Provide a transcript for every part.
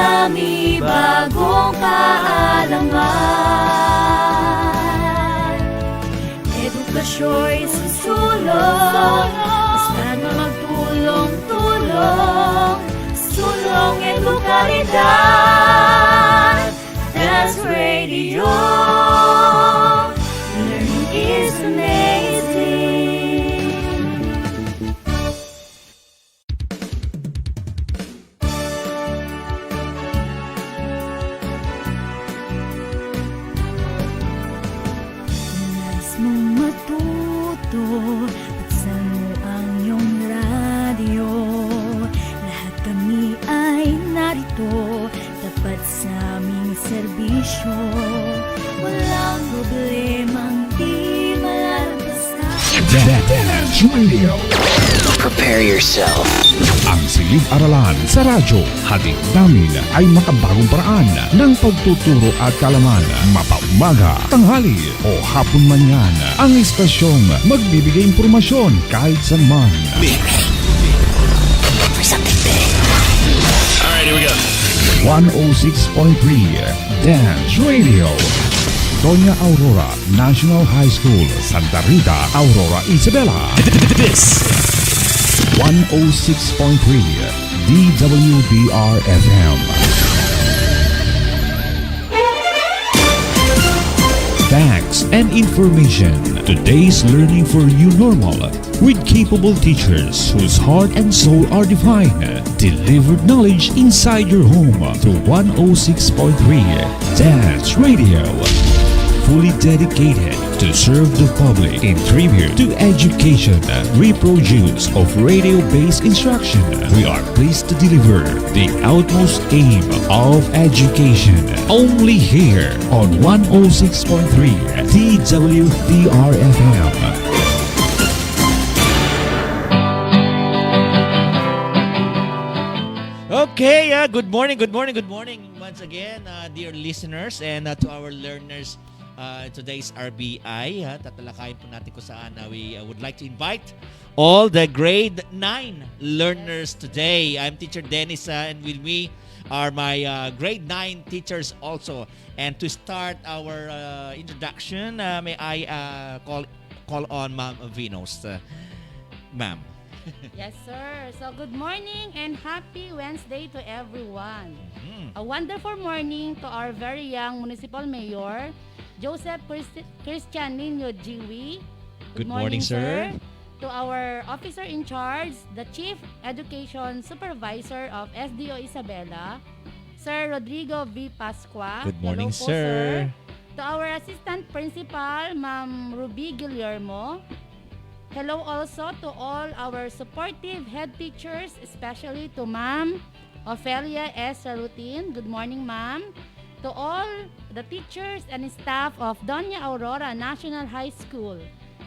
marami bagong kaalaman. Edukasyo'y susulong, basta't magtulong-tulong, sulong edukalidad. That's radio. Learning is amazing. Nais mong matuto, buksan mo ang iyong radyo. Lahat kami ay narito, tapat sa aming serbisyo. Walang problemang di malalampasan. Dance Radio. Prepare yourself. Ang silid-aralan sa radyo, hatid namin ay makabagong paraan ng pagtuturo at kalaman. Mapaumaga, tanghali o hapon man yan, ang istasyong magbibigay impormasyon kahit saan man. For something big. Alright, here we go. 106.3 Dance Radio. Doña Aurora National High School, Santa Rita, Aurora, Isabela. This 106.3 DWDR-FM. Thanks and information. Today's learning for you normal with capable teachers whose heart and soul are divine. Delivered knowledge inside your home through 106.3 Dance Radio. Fully dedicated to serve the public in tribute to education, reproduce of radio-based instruction. We are pleased to deliver the utmost aim of education only here on 106.3 DWDR-FM. Okay, good morning once again, dear listeners, and to our learners. Today's RBI, tatalakayin po natin kung saan we would like to invite all the grade 9 learners today. I'm Teacher Dennis, and with me are my grade 9 teachers also. And to start our introduction, may I call on Ma'am Vinos. Ma'am. Yes, sir. So, good morning and happy Wednesday to everyone. A wonderful morning to our very young Municipal Mayor, Joseph Christian Nino Jiwi. Good morning, sir. To our officer in charge, the Chief Education Supervisor of SDO Isabela, Sir Rodrigo V. Pascua. Good morning, Hello po, sir. To our Assistant Principal, Ma'am Ruby Guillermo. Hello also to all our supportive head teachers, especially to Ma'am Ophelia S. Sarutin. Good morning, Ma'am. To all the teachers and staff of Doña Aurora National High School.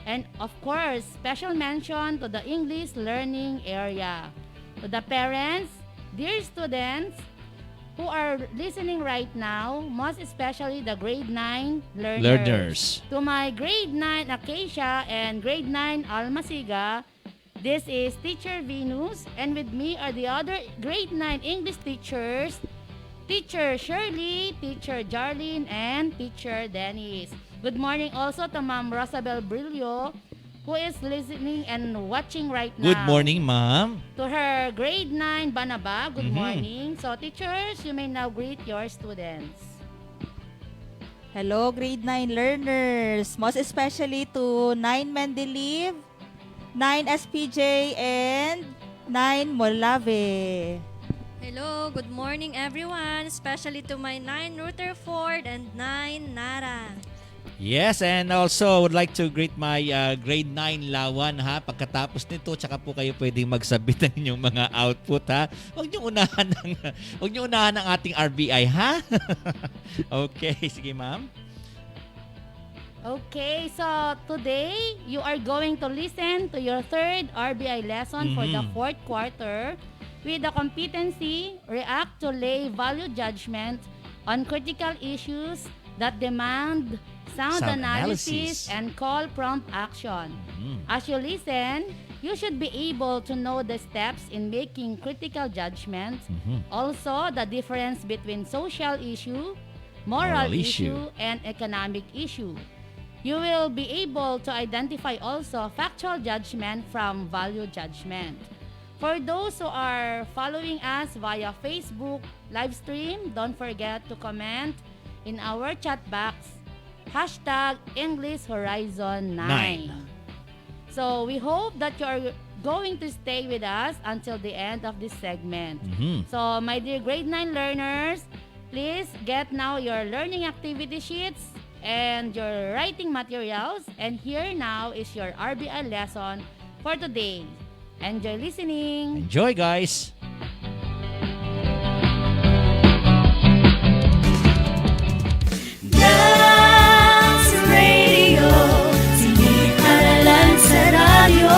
And of course, special mention to the English learning area. To the parents, dear students who are listening right now, most especially the grade 9 learners. To my grade 9 Acacia and grade 9 Almasiga, this is Teacher Venus, and with me are the other grade 9 English teachers, Teacher Shirley, Teacher Jarlene, and Teacher Dennis. Good morning also to Ma'am Rosabel Brillo, who is listening and watching right now. Good morning, Ma'am. To her grade 9 Banaba, good morning. So teachers, you may now greet your students. Hello, grade 9 learners. Most especially to 9 Mendeleev, 9 SPJ, and 9 Molave. Hello, good morning everyone, especially to my 9 Rutherford and 9 Nara. Yes, and also I would like to greet my grade 9 Lawan, ha. Pagkatapos nito, tsaka po kayo pwedeng magsabit ng inyong mga output, ha. Huwag niyo unahan ng ating RBI, ha. Okay, sige, ma'am. Okay, so today you are going to listen to your third RBI lesson for the fourth quarter with the competency react to lay value judgment on critical issues that demand sound analysis and call prompt action. As you listen, You should be able to know the steps in making critical judgments. Also, the difference between social issue, moral issue, and economic issue. You will be able to identify also factual judgment from value judgment. For those who are following us via Facebook live stream, don't forget to comment in our chat box, #English Horizon 9. So we hope that you are going to stay with us until the end of this segment. So my dear grade 9 learners, please get now your learning activity sheets and your writing materials. And here now is your RBI lesson for today. Enjoy listening. Enjoy, guys. Dance Radio, siniharalan sa radyo,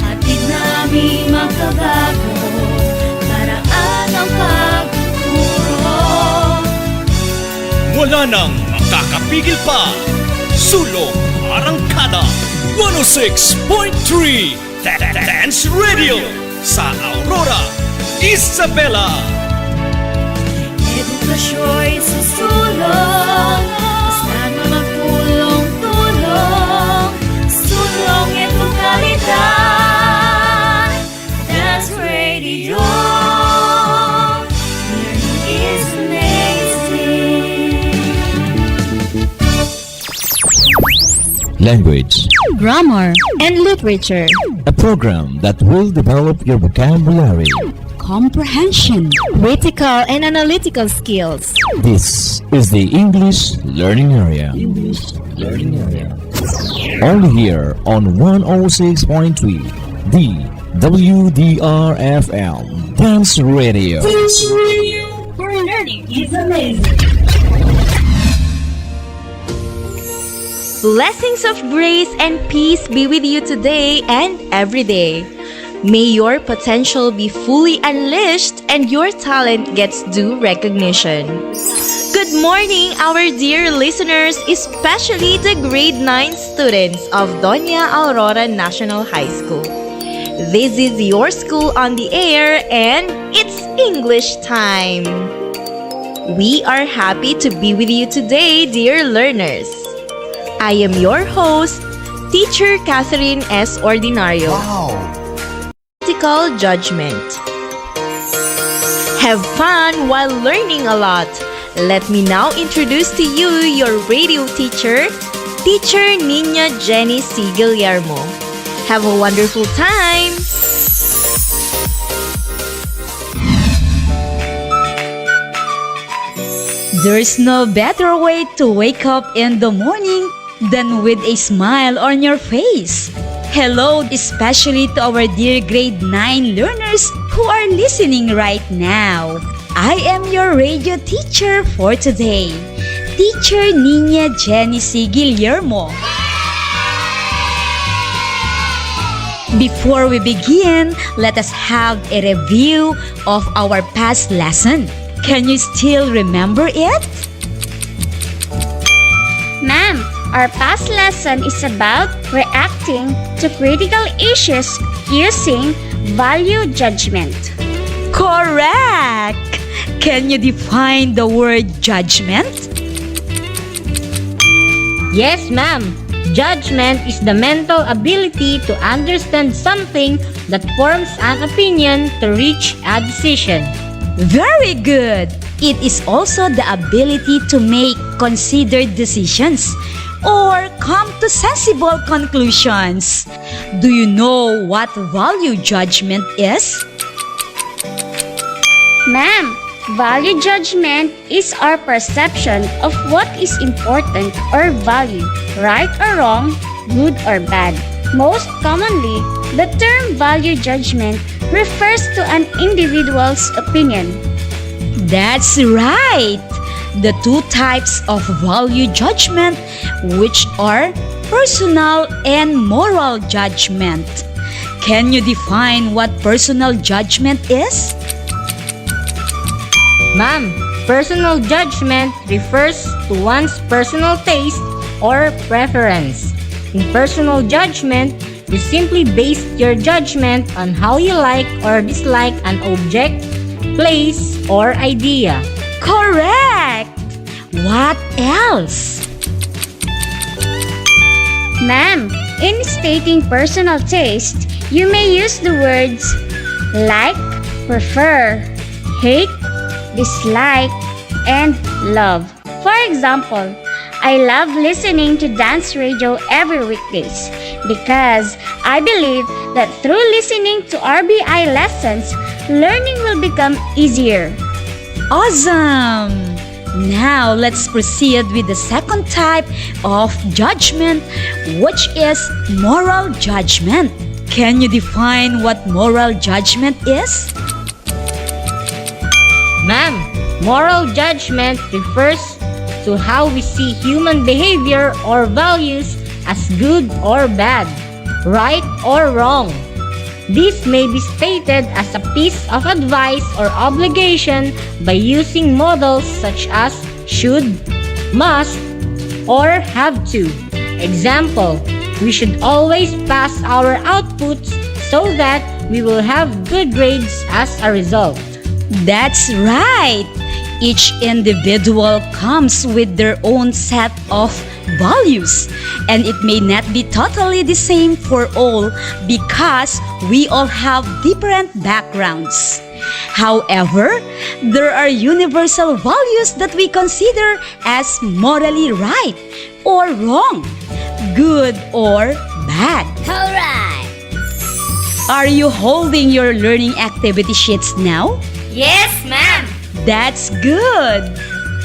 hatid namin makabago, paraan ang pagtuturo. Wala nang makakapigil pa. Sulong Arangkada 106.3 Dance Radio sa Aurora, Isabela. Edukasyo'y susulong, basta na magtulong-tulong, sulong edukalidad. Dance Radio, learning is amazing. Language, Grammar and Literature, a program that will develop your vocabulary. Comprehension, Critical and Analytical Skills. This is the English Learning Area. Only here on 106.3, the WDRFM Dance Radio. Where learning is amazing. Blessings of grace and peace be with you today and every day. May your potential be fully unleashed and your talent gets due recognition. Good morning, our dear listeners, especially the grade 9 students of Doña Aurora National High School. This is your school on the air and it's English time. We are happy to be with you today, dear learners. I am your host, Teacher Catherine S. Ordinario. Critical Judgment. Have fun while learning a lot. Let me now introduce to you your radio teacher, Teacher Nina Jenny C. Guillermo. Have a wonderful time! There's no better way to wake up in the morning than with a smile on your face. Hello, especially to our dear grade 9 learners who are listening right now. I am your radio teacher for today, Teacher Nina Jenny C. Guillermo. Before we begin, let us have a review of our past lesson. Can you still remember it? Ma'am, our past lesson is about reacting to critical issues using value judgment. Correct! Can you define the word judgment? Yes, ma'am. Judgment is the mental ability to understand something that forms an opinion to reach a decision. Very good! It is also the ability to make considered decisions or come to sensible conclusions. Do you know what value judgment is? Ma'am, value judgment is our perception of what is important or valued, right or wrong, good or bad. Most commonly, the term value judgment refers to an individual's opinion. That's right! The two types of value judgment, which are personal and moral judgment. Can you define what personal judgment is? Ma'am, personal judgment refers to one's personal taste or preference. In personal judgment, You simply base your judgment on how you like or dislike an object, place, or idea. Correct! What else? Ma'am, in stating personal taste, you may use the words like, prefer, hate, dislike, and love. For example, I love listening to dance radio every weekdays because I believe that through listening to RBI lessons, learning will become easier. Awesome! Now let's proceed with the second type of judgment, which is moral judgment. Can you define what moral judgment is? Ma'am, moral judgment refers to how we see human behavior or values as good or bad, right or wrong. This may be stated as a piece of advice or obligation by using models such as should, must, or have to. Example, we should always pass our outputs so that we will have good grades as a result. That's right! Each individual comes with their own set of values, and it may not be totally the same for all because we all have different backgrounds. However, there are universal values that we consider as morally right or wrong, good or bad. Alright! Are you holding your learning activity sheets now? Yes, ma'am! That's good!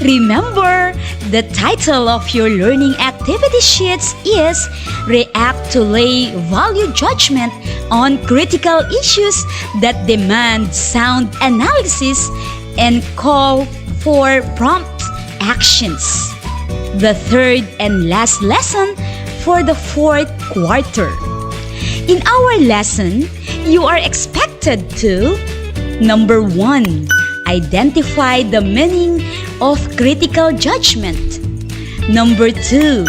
Remember, the title of your learning activity sheets is React to Lay Value Judgment on Critical Issues that Demand Sound Analysis and Call for Prompt Actions. The third and last lesson for the fourth quarter. In our lesson, you are expected to Number 1. Identify the meaning of critical judgment. Number 2.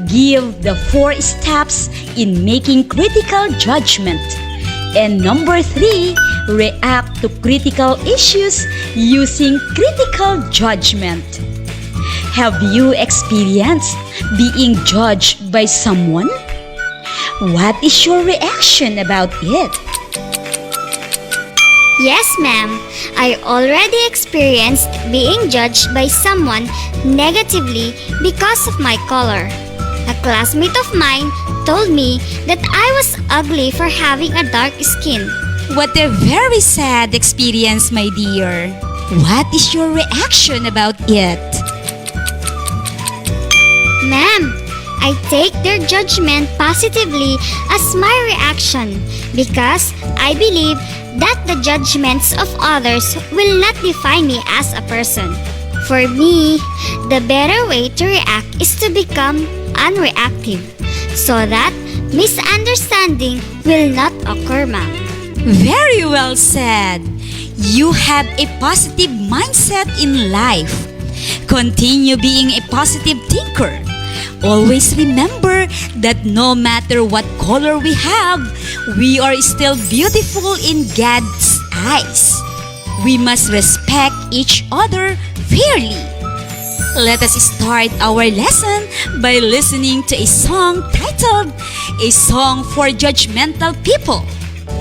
Give the 4 steps in making critical judgment. And number 3. React to critical issues using critical judgment. Have you experienced being judged by someone? What is your reaction about it? Yes, ma'am. I already experienced being judged by someone negatively because of my color. A classmate of mine told me that I was ugly for having a dark skin. What a very sad experience, my dear. What is your reaction about it? Ma'am, I take their judgment positively as my reaction because I believe that the judgments of others will not define me as a person. For me, the better way to react is to become unreactive so that misunderstanding will not occur, ma'am. Very well said. You have a positive mindset in life. Continue being a positive thinker. Always remember that no matter what color we have, we are still beautiful in God's eyes. We must respect each other fairly. Let us start our lesson by listening to a song titled A Song for Judgmental People.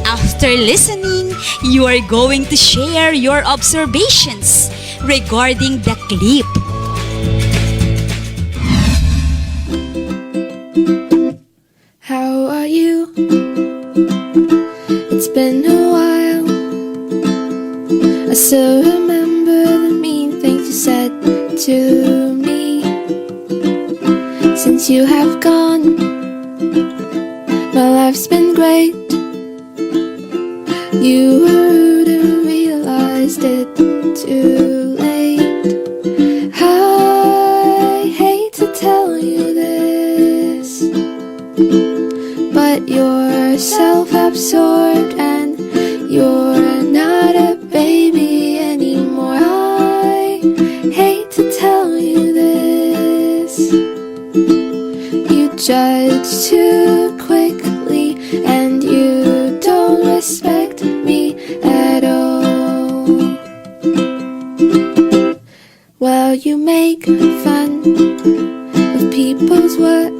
After listening, you are going to share your observations regarding the clip. How are you? It's been a while. I still remember the mean things you said to me. Since you have gone, my life's been great. You were rude and realized it too late. I hate to tell you this, but you're self-absorbed and you're not a baby anymore. I hate to tell you this. You judge too quickly and you don't respect me at all. Well, you make fun of people's work.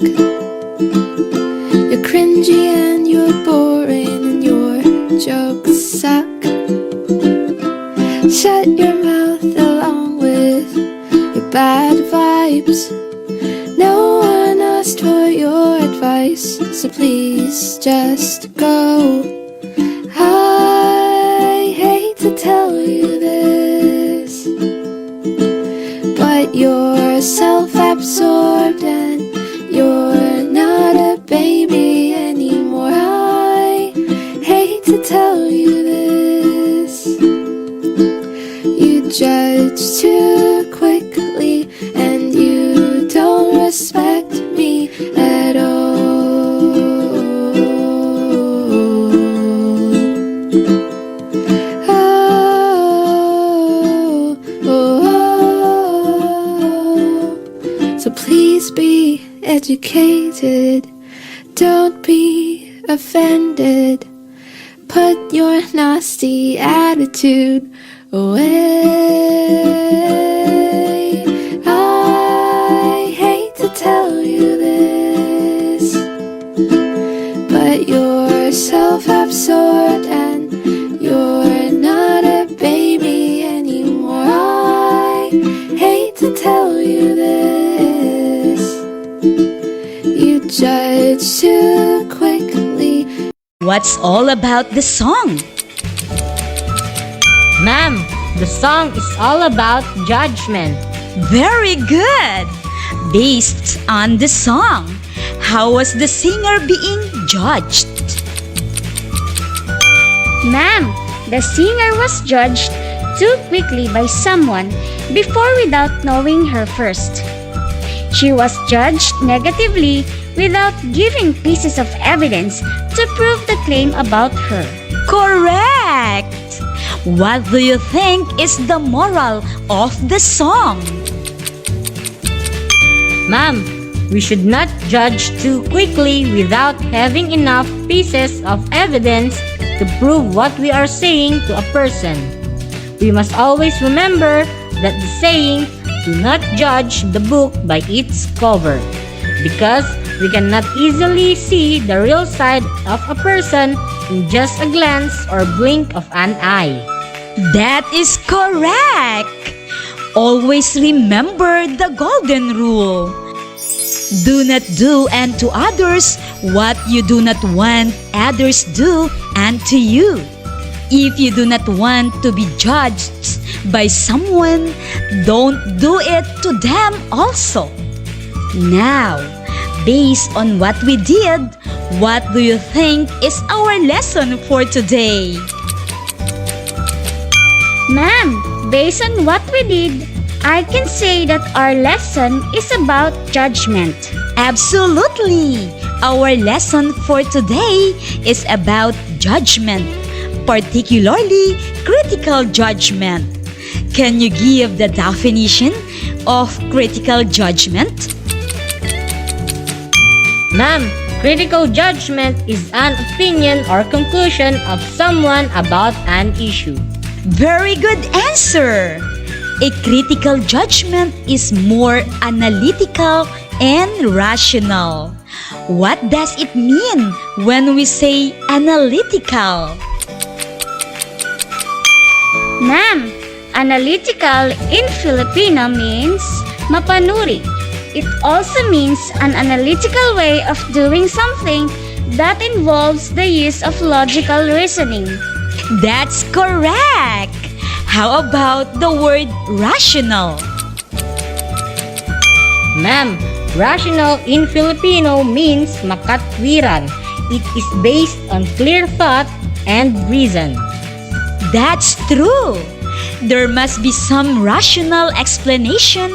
You're cringy and you're boring and your jokes suck. Shut your mouth along with your bad vibes. No one asked for your advice, so please just go. I hate to tell you this, but you're self-absorbed and you're not a baby anymore. I hate to tell you this. You judge too quickly and you don't respect me at all. Oh, oh, oh. So please be educated, don't be offended. Put your nasty attitude away. I hate to tell you this, but you're self-absorbed and you're not a baby anymore. I hate to tell you this. You judge too quickly. What's all about the song? Ma'am, the song is all about judgment. Very good! Based on the song, how was the singer being judged? Ma'am, the singer was judged too quickly by someone before without knowing her first. She was judged negatively without giving pieces of evidence to prove the claim about her. Correct! What do you think is the moral of the song? Ma'am, we should not judge too quickly without having enough pieces of evidence to prove what we are saying to a person. We must always remember that the saying, "Do not judge the book by its cover," because we cannot easily see the real side of a person in just a glance or blink of an eye. That is correct! Always remember the golden rule. Do not do unto others what you do not want others do unto you. If you do not want to be judged by someone, don't do it to them also. Now, based on what we did, what do you think is our lesson for today? Ma'am, based on what we did, I can say that our lesson is about judgment. Absolutely! Our lesson for today is about judgment, particularly critical judgment. Can you give the definition of critical judgment? Ma'am, critical judgment is an opinion or conclusion of someone about an issue. Very good answer! A critical judgment is more analytical and rational. What does it mean when we say analytical? Ma'am, analytical in Filipino means mapanuri. It also means an analytical way of doing something that involves the use of logical reasoning. That's correct! How about the word rational? Ma'am, rational in Filipino means makatwiran. It is based on clear thought and reason. That's true! There must be some rational explanation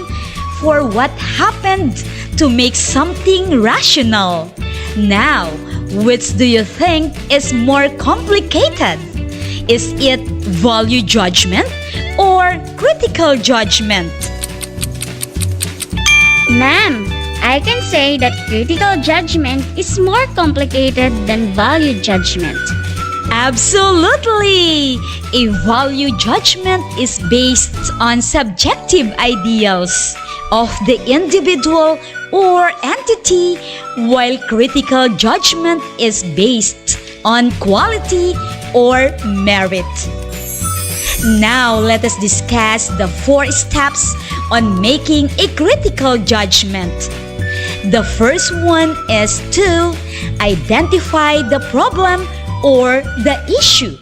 for what happened to make something rational. Now, which do you think is more complicated? Is it value judgment or critical judgment? Ma'am, I can say that critical judgment is more complicated than value judgment. Absolutely! A value judgment is based on subjective ideals of the individual or entity, while critical judgment is based on quality or merit. Now, let us discuss the 4 steps on making a critical judgment. The first one is to identify the problem or the issue.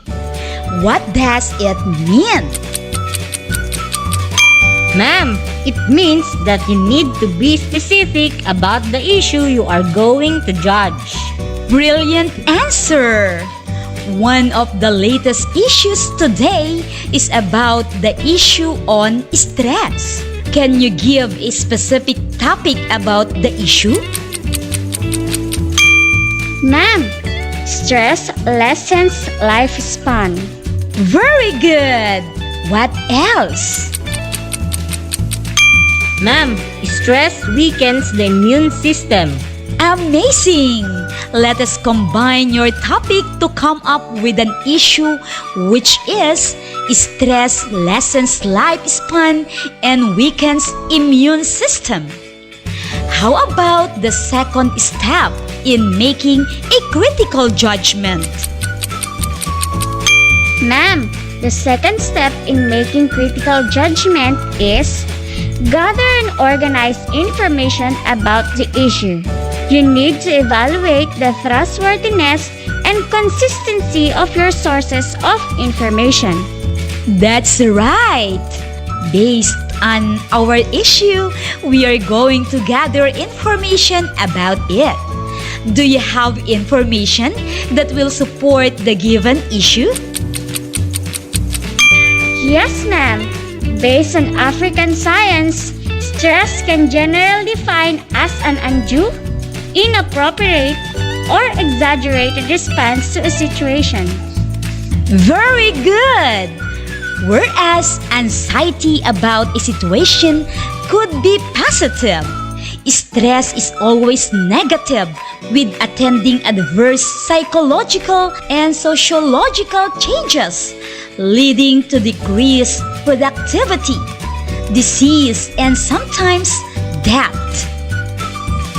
What does it mean? Ma'am, it means that you need to be specific about the issue you are going to judge. Brilliant answer! One of the latest issues today is about the issue on stress. Can you give a specific topic about the issue? Ma'am, stress lessens lifespan. Very good! What else? Ma'am, stress weakens the immune system. Amazing! Let us combine your topic to come up with an issue which is stress lessens lifespan and weakens immune system. How about the second step in making a critical judgment? Ma'am, the second step in making critical judgment is gather and organize information about the issue. You need to evaluate the trustworthiness and consistency of your sources of information. That's right! Based on our issue, we are going to gather information about it. Do you have information that will support the given issue? Yes, ma'am. Based on African science, stress can generally defined as an undue, inappropriate, or exaggerated response to a situation. Very good! Whereas anxiety about a situation could be positive, stress is always negative with attending adverse psychological and sociological changes, leading to decreased productivity, disease, and sometimes death.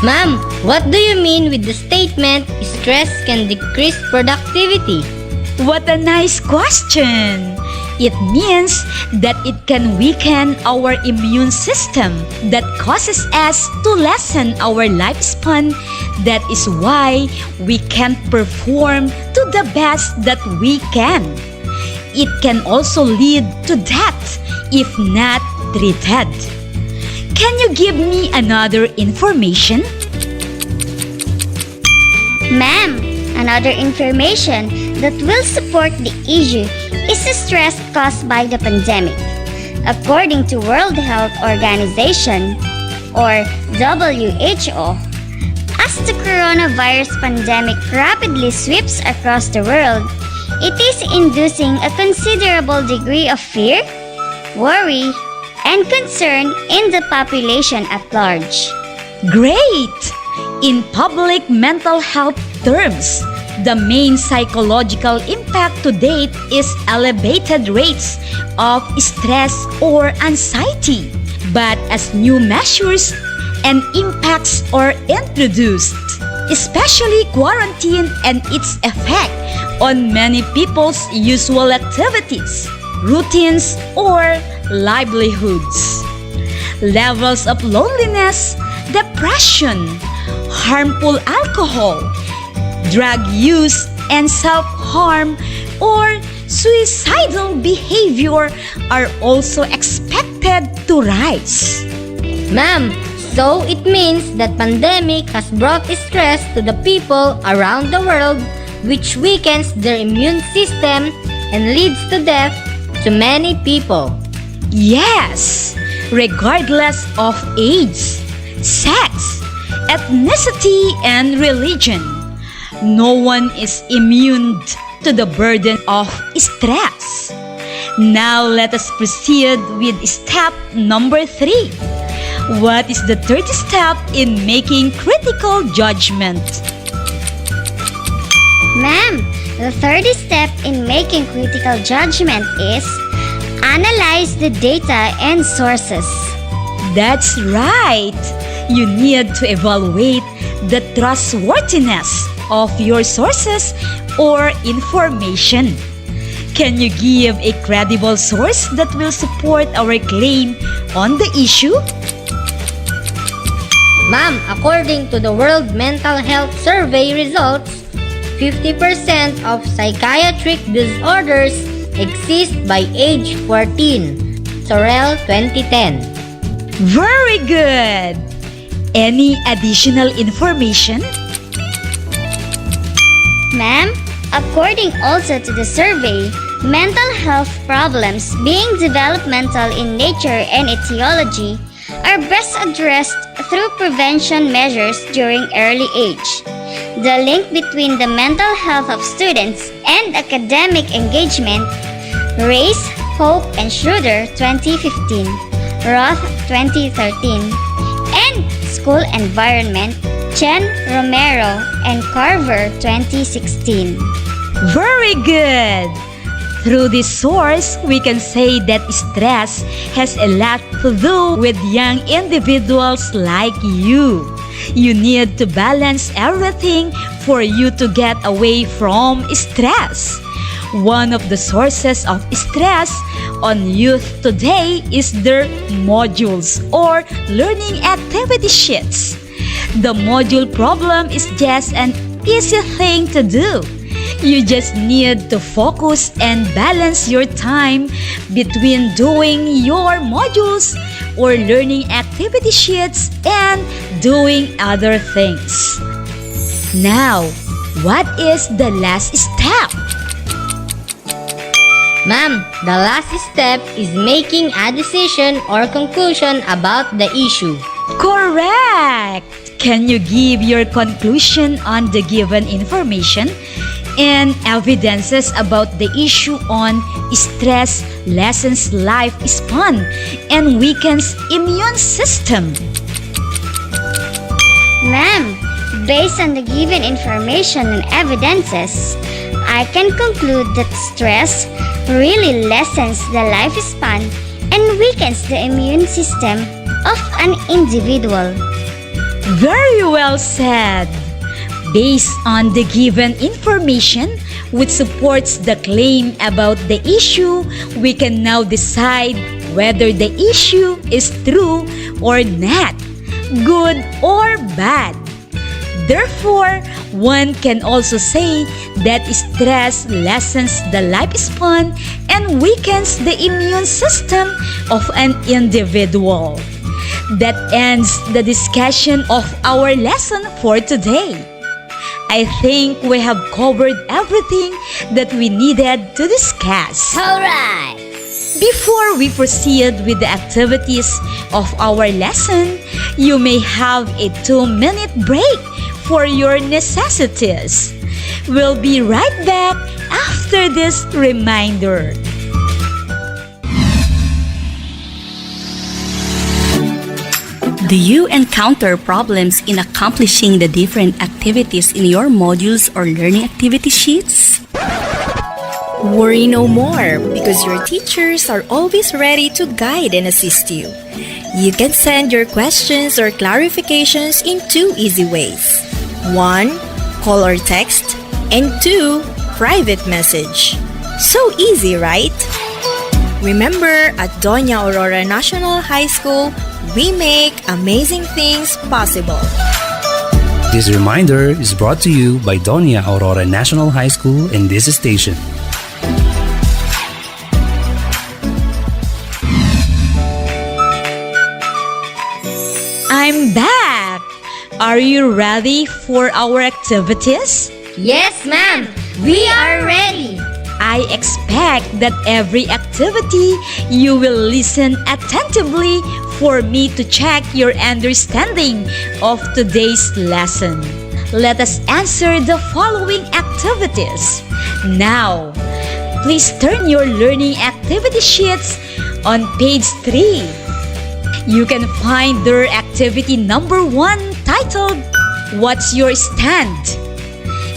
Ma'am, what do you mean with the statement, stress can decrease productivity? What a nice question! It means that it can weaken our immune system that causes us to lessen our lifespan. That is why we can't perform to the best that we can. It can also lead to death if not treated. Can you give me another information? Ma'am, another information that will support the issue is the stress caused by the pandemic. According to World Health Organization or WHO, as the coronavirus pandemic rapidly sweeps across the world, it is inducing a considerable degree of fear, worry, and concern in the population at large. Great! In public mental health terms, the main psychological impact to date is elevated rates of stress or anxiety. But as new measures and impacts are introduced, especially quarantine and its effect on many people's usual activities, routines, or livelihoods, levels of loneliness, depression, harmful alcohol, drug use, and self-harm or suicidal behavior are also expected to rise. Ma'am, so it means that pandemic has brought stress to the people around the world, which weakens their immune system and leads to death to many people. Yes, regardless of age, sex, ethnicity, and religion, no one is immune to the burden of stress. Now let us proceed with step number 3. What is the third step in making critical judgment? Ma'am, the third step in making critical judgment is analyze the data and sources. That's right. You need to evaluate the trustworthiness of your sources or information. Can you give a credible source that will support our claim on the issue? Ma'am, according to the World Mental Health Survey results, 50% of psychiatric disorders exist by age 14. Sorrell 2010. Very good! Any additional information? Ma'am, according also to the survey, mental health problems being developmental in nature and etiology are best addressed through prevention measures during early age. The link between the mental health of students and academic engagement, Race, Hope, and Schroeder 2015, Roth 2013, and School Environment, Chen, Romero, and Carver 2016. Very good! Through this source, we can say that stress has a lot to do with young individuals like you. You need to balance everything for you to get away from stress. One of the sources of stress on youth today is their modules or learning activity sheets. The module problem is just an easy thing to do. You just need to focus and balance your time between doing your modules or learning activity sheets and doing other things. Now, what is the last step? Ma'am, the last step is making a decision or conclusion about the issue. Correct! Can you give your conclusion on the given information and evidences about the issue on stress lessens lifespan and weakens immune system? Ma'am, based on the given information and evidences, I can conclude that stress really lessens the lifespan and weakens the immune system of an individual. Very well said. Based on the given information which supports the claim about the issue, we can now decide whether the issue is true or not, good or bad. Therefore, one can also say that stress lessens the lifespan and weakens the immune system of an individual. That ends the discussion of our lesson for today. I think we have covered everything that we needed to discuss. Alright! Before we proceed with the activities of our lesson, you may have a 2-minute break for your necessities. We'll be right back after this reminder. Do you encounter problems in accomplishing the different activities in your modules or learning activity sheets? Worry no more because your teachers are always ready to guide and assist you. You can send your questions or clarifications in 2 easy ways. 1. Call or text, and 2. Private message. So easy, right? Remember, at Doña Aurora National High School, we make amazing things possible. This reminder is brought to you by Doña Aurora National High School and this station. I'm back! Are you ready for our activities? Yes, ma'am! We are ready! I expect that every activity you will listen attentively for me to check your understanding of today's lesson. Let us answer the following activities. Now, please turn your learning activity sheets on page 3. You can find their activity number 1 titled, What's Your Stand?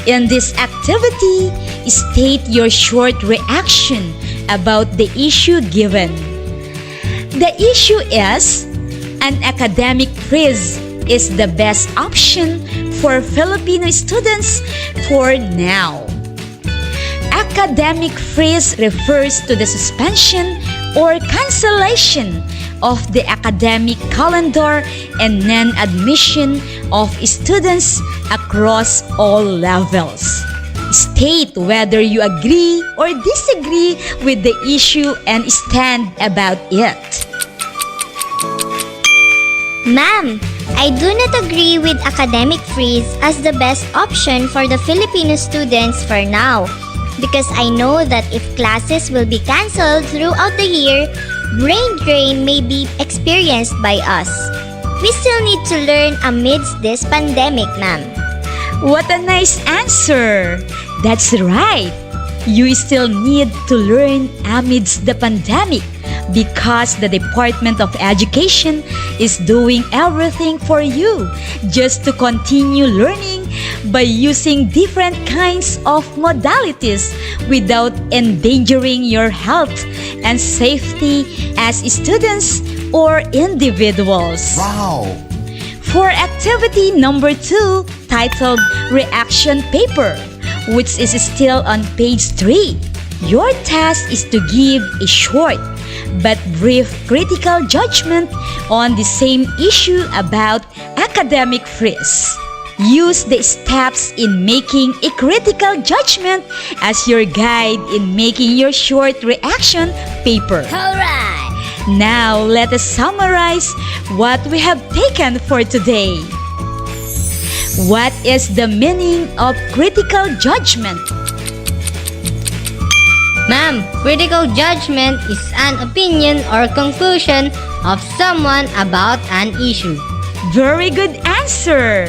In this activity, state your short reaction about the issue given. The issue is, an academic freeze is the best option for Filipino students for now. Academic freeze refers to the suspension or cancellation of the academic calendar and non-admission of students across all levels. State whether you agree or disagree with the issue and stand about it. Ma'am, I do not agree with academic freeze as the best option for the Filipino students for now, because I know that if classes will be cancelled throughout the year, brain drain may be experienced by us. We still need to learn amidst this pandemic, ma'am. What a nice answer! That's right. You still need to learn amidst the pandemic because the Department of Education is doing everything for you just to continue learning by using different kinds of modalities without endangering your health and safety as students or individuals. Wow! For activity number 2, titled Reaction Paper, which is still on page 3, your task is to give a short but brief critical judgment on the same issue about academic freeze. Use the steps in making a critical judgment as your guide in making your short reaction paper. Alright! Now, let us summarize what we have taken for today. What is the meaning of critical judgment? Ma'am, critical judgment is an opinion or conclusion of someone about an issue. Very good answer!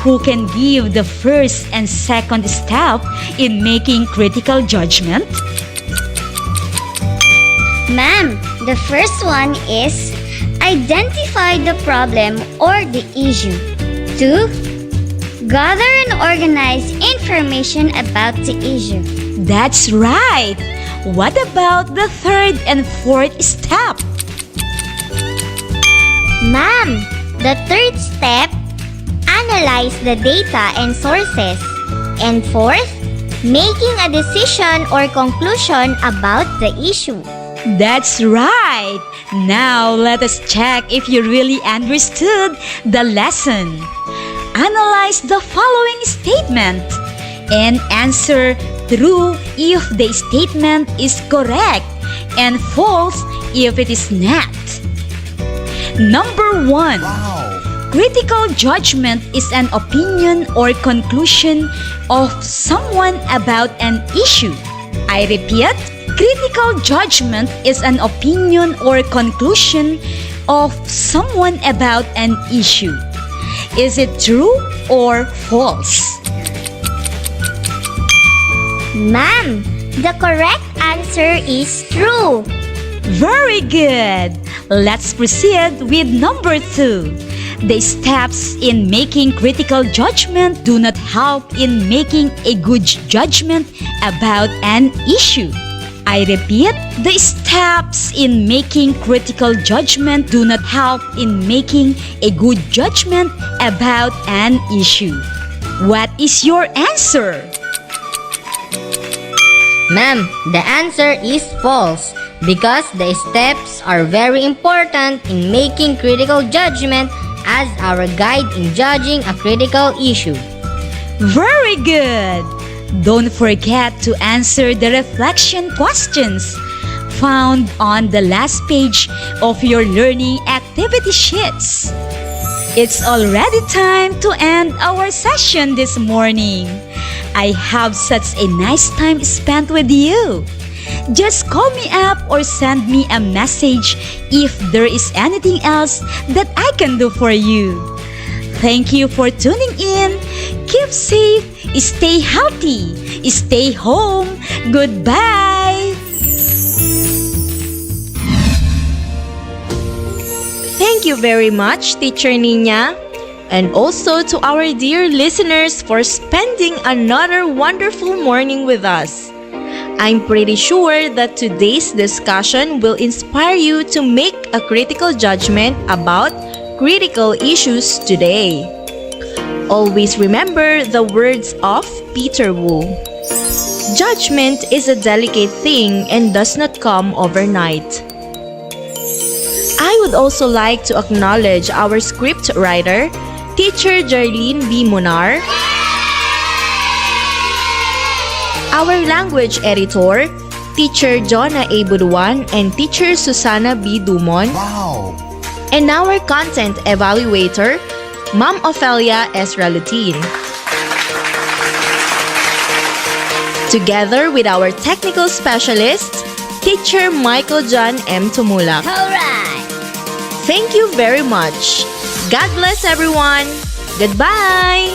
Who can give the first and second step in making critical judgment? Ma'am, the first one is identify the problem or the issue. 2. Gather and organize information about the issue. That's right! What about the third and fourth step? Ma'am, the third step, analyze the data and sources. And fourth, making a decision or conclusion about the issue. That's right! Now let us check if you really understood the lesson. Analyze the following statement and answer true if the statement is correct and false if it is not. Number 1. Wow! Critical judgment is an opinion or conclusion of someone about an issue. I repeat, critical judgment is an opinion or conclusion of someone about an issue. Is it true or false? Ma'am, the correct answer is true. Very good! Let's proceed with number 2. The steps in making critical judgment do not help in making a good judgment about an issue. I repeat, the steps in making critical judgment do not help in making a good judgment about an issue. What is your answer? Ma'am, the answer is false because the steps are very important in making critical judgment as our guide in judging a critical issue. Very good! Don't forget to answer the reflection questions found on the last page of your learning activity sheets. It's already time to end our session this morning. I have such a nice time spent with you. Just call me up or send me a message if there is anything else that I can do for you. Thank you for tuning in. Keep safe, stay healthy, stay home. Goodbye. Thank Thank you very much, Teacher Nina. And also to our dear listeners for spending another wonderful morning with us. I'm pretty sure that today's discussion will inspire you to make a critical judgment about critical issues today. Always remember the words of Peter Wu. Judgment is a delicate thing and does not come overnight. I would also like to acknowledge our script writer, Teacher Jarlene B. Munar, our language editor, Teacher Jonna A. Buduan and Teacher Susana B. Dumon, and our content evaluator, Ma'am Ophelia S. Ralutin. Together with our technical specialist, Teacher Michael John M. Tumulak. Alright! Thank you very much. God bless everyone. Goodbye.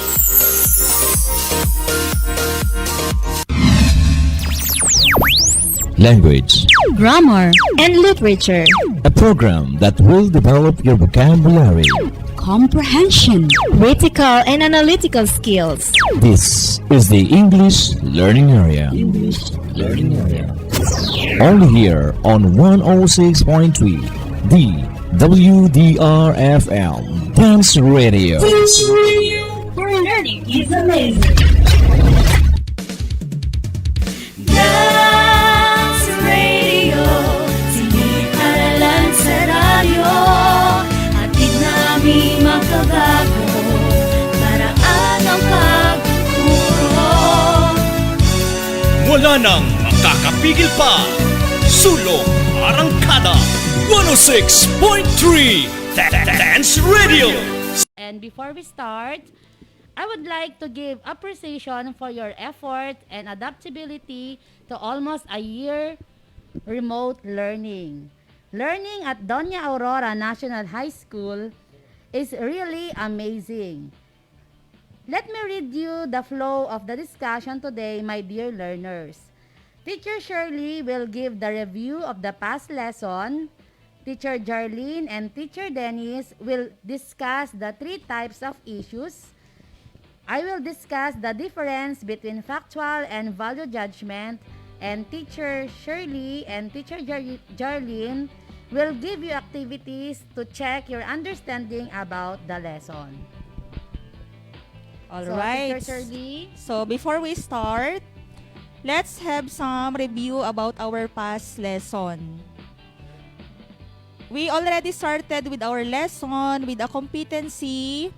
Language. Grammar and literature. A program that will develop your vocabulary. Comprehension. Critical and analytical skills. This is the English Learning Area. English Learning Area. Only here on 106.3, the WDRFM Dance Radio. Dance Radio, where learning is amazing. Dance Radio, siniparalan sa radyo, hatid namin makabago, paraan ang pagtuturo. Wala nang makakapigil pa. Sulong Arangkada 106.3 Dance Radio. And before we start, I would like to give appreciation for your effort and adaptability to almost a year remote learning. Learning at Doña Aurora National High School is really amazing. Let me read you the flow of the discussion today, my dear learners. Teacher Shirley will give the review of the past lesson. Teacher Jarlene and Teacher Dennis will discuss the 3 types of issues. I will discuss the difference between factual and value judgment, and Teacher Shirley and Teacher Jarlene will give you activities to check your understanding about the lesson. All So, right. Teacher Shirley? So before we start, let's have some review about our past lesson. We already started with our lesson with a competency,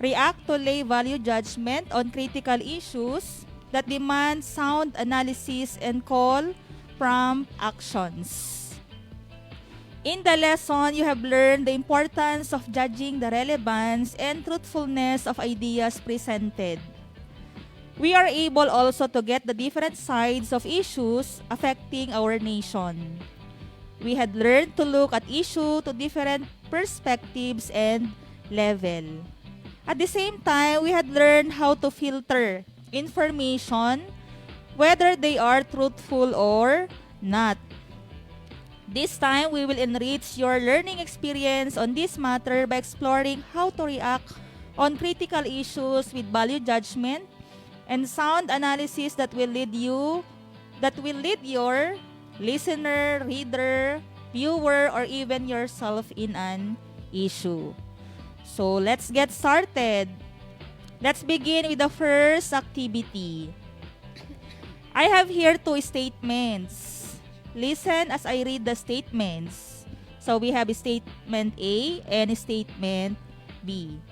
react to lay value judgment on critical issues that demand sound analysis and call prompt actions. In the lesson, you have learned the importance of judging the relevance and truthfulness of ideas presented. We are able also to get the different sides of issues affecting our nation. We had learned to look at issue to different perspectives and level. At the same time, we had learned how to filter information, whether they are truthful or not. This time, we will enrich your learning experience on this matter by exploring how to react on critical issues with value judgment and sound analysis that will lead your listener, reader, viewer, or even yourself in an issue. So let's get started. Let's begin with the first activity. I have here 2 statements. Listen as I read the statements. So we have statement A and statement B.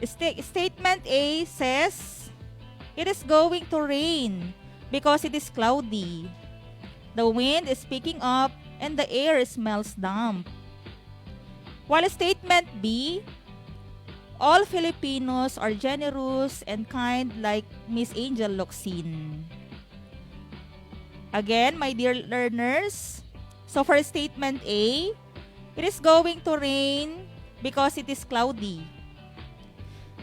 Statement A says, it is going to rain because it is cloudy. The wind is picking up and the air smells damp. While statement B, all Filipinos are generous and kind like Miss Angel Locsin. Again, my dear learners, so for statement A, it is going to rain because it is cloudy.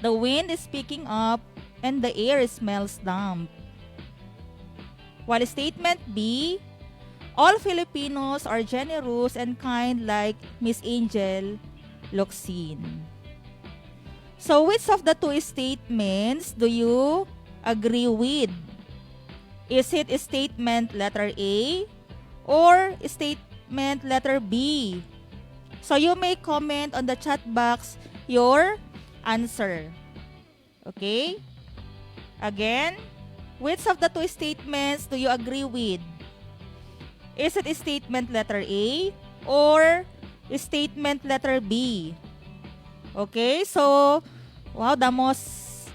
The wind is picking up and the air smells damp. While statement B, all Filipinos are generous and kind like Miss Angel Locsin. So, which of the two statements do you agree with? Is it statement letter A or statement letter B? So, you may comment on the chat box your answer. Okay? Again, which of the two statements do you agree with? Is it statement letter A or statement letter B? Okay, so, wow, the most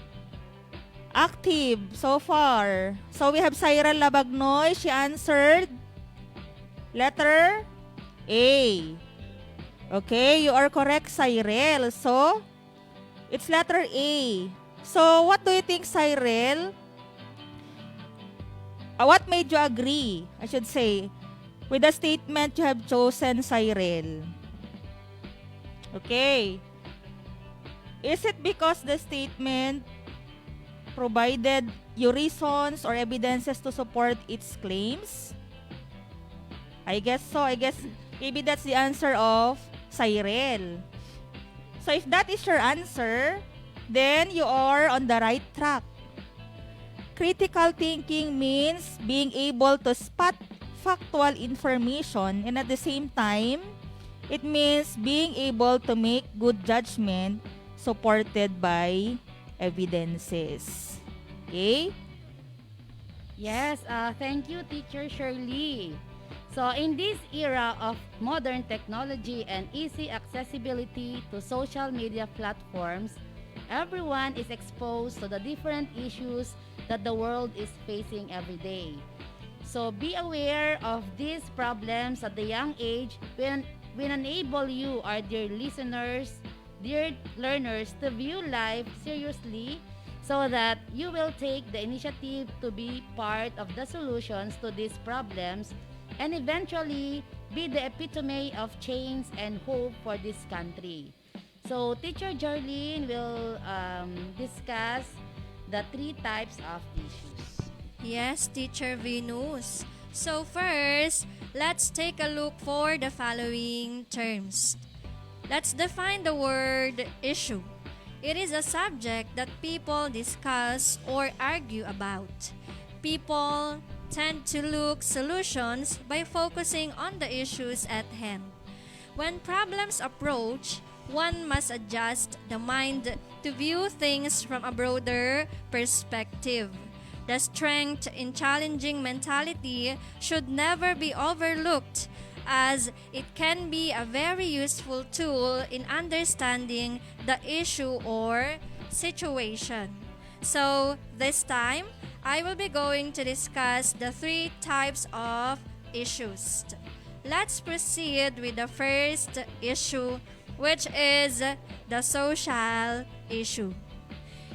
active so far. So, we have Cyril Labagnoy. She answered letter A. Okay, you are correct, Cyril. So, it's letter A. So, what do you think, Cyril? What made you agree, I should say, with the statement you have chosen, Cyril? Okay. Is it because the statement provided you reasons or evidences to support its claims? I guess so. I guess maybe that's the answer of Cyril. So if that is your answer, then you are on the right track. Critical thinking means being able to spot factual information, and at the same time, it means being able to make good judgment supported by evidences. Okay? Yes, thank you, Teacher Shirley. So, in this era of modern technology and easy accessibility to social media platforms, everyone is exposed to the different issues that the world is facing every day. So, be aware of these problems at the young age will enable you, our dear listeners, dear learners, to view life seriously so that you will take the initiative to be part of the solutions to these problems and eventually be the epitome of change and hope for this country. So, Teacher Jarlene will discuss the 3 types of issues. Yes, Teacher Venus. So first, let's take a look for the following terms. Let's define the word issue. It is a subject that people discuss or argue about. People tend to look solutions by focusing on the issues at hand. When problems approach, one must adjust the mind to view things from a broader perspective. The strength in challenging mentality should never be overlooked, as it can be a very useful tool in understanding the issue or situation. So, this time, I will be going to discuss the 3 types of issues. Let's proceed with the first issue, which is the social issue.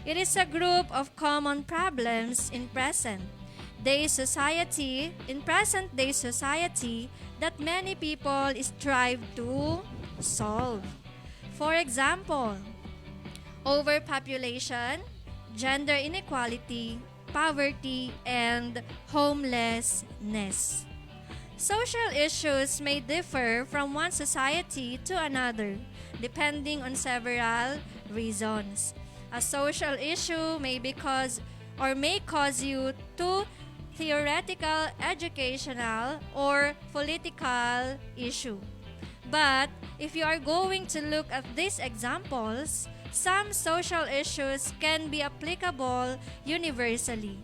It is a group of common problems in present-day society that many people strive to solve. For example, overpopulation, gender inequality, poverty, and homelessness. Social issues may differ from one society to another, depending on several reasons. A social issue may cause you to theoretical, educational, or political issue. But if you are going to look at these examples, some social issues can be applicable universally.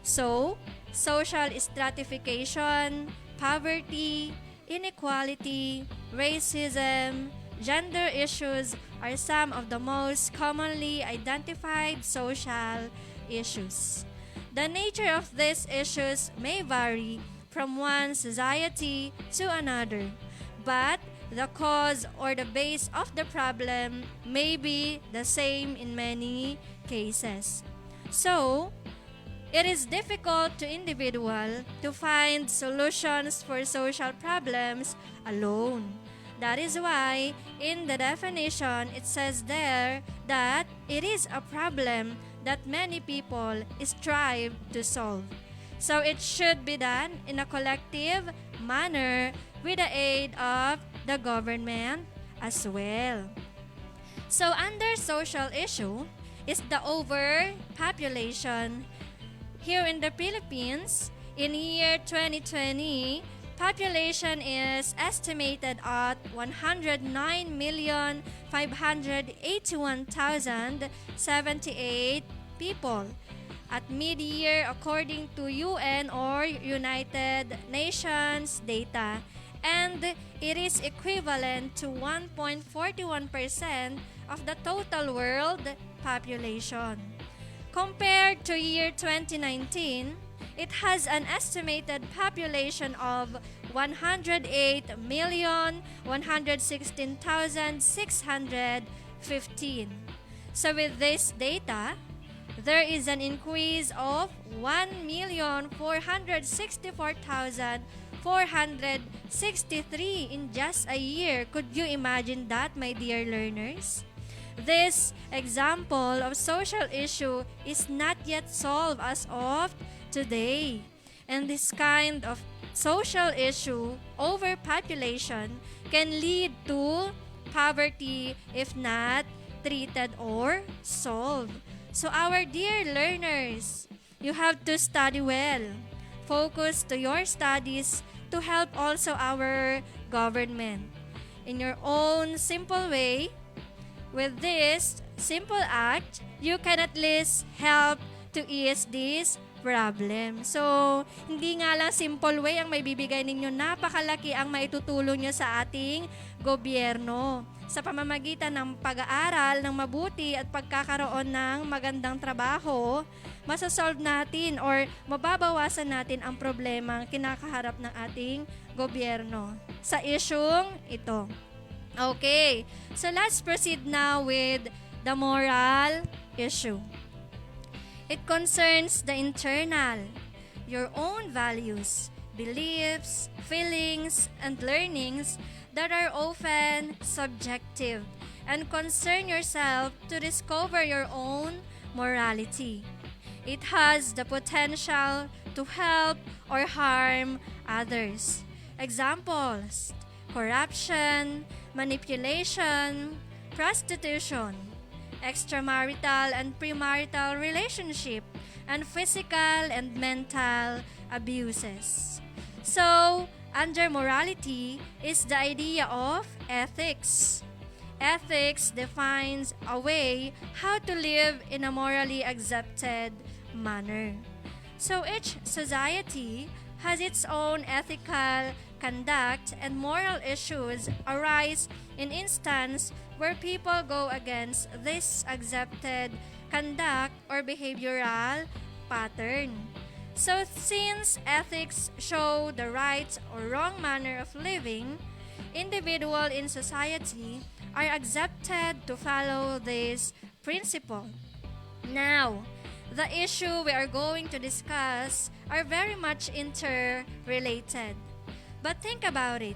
So, social stratification, poverty, inequality, racism, gender issues are some of the most commonly identified social issues. The nature of these issues may vary from one society to another, but the cause or the base of the problem may be the same in many cases. So, it is difficult to individual to find solutions for social problems alone. That is why in the definition it says there that it is a problem that many people strive to solve. So it should be done in a collective manner with the aid of the government as well. So under social issue is the overpopulation. Here in the Philippines, in year 2020, population is estimated at 109,581,078 people. At mid-year, according to UN or United Nations data, and it is equivalent to 1.41% of the total world population. Compared to year 2019, it has an estimated population of 108,116,615. So with this data, there is an increase of 1,464,463 in just a year. Could you imagine that, my dear learners? This example of social issue is not yet solved as of today. And this kind of social issue, overpopulation, can lead to poverty if not treated or solved. So our dear learners, you have to study well. Focus to your studies to help also our government. In your own simple way, with this simple act, you can at least help to ease this problem. So, hindi nga lang simple way ang may bibigay ninyo. Napakalaki ang maitutulong nyo sa ating gobyerno. Sa pamamagitan ng pag-aaral ng mabuti at pagkakaroon ng magandang trabaho, masasolve natin or mababawasan natin ang problemang kinakaharap ng ating gobyerno sa isyung ito. Okay, so let's proceed now with the moral issue. It concerns the internal, your own values, beliefs, feelings, and learnings that are often subjective and concern yourself to discover your own morality. It has the potential to help or harm others. Examples: corruption, manipulation, prostitution, extramarital and premarital relationship, and physical and mental abuses. So, under morality is the idea of ethics. Ethics defines a way how to live in a morally accepted manner. So each society has its own ethical conduct, and moral issues arise in instances where people go against this accepted conduct or behavioral pattern. So since ethics show the right or wrong manner of living, individuals in society are accepted to follow this principle. Now, the issue we are going to discuss are very much interrelated. But think about it.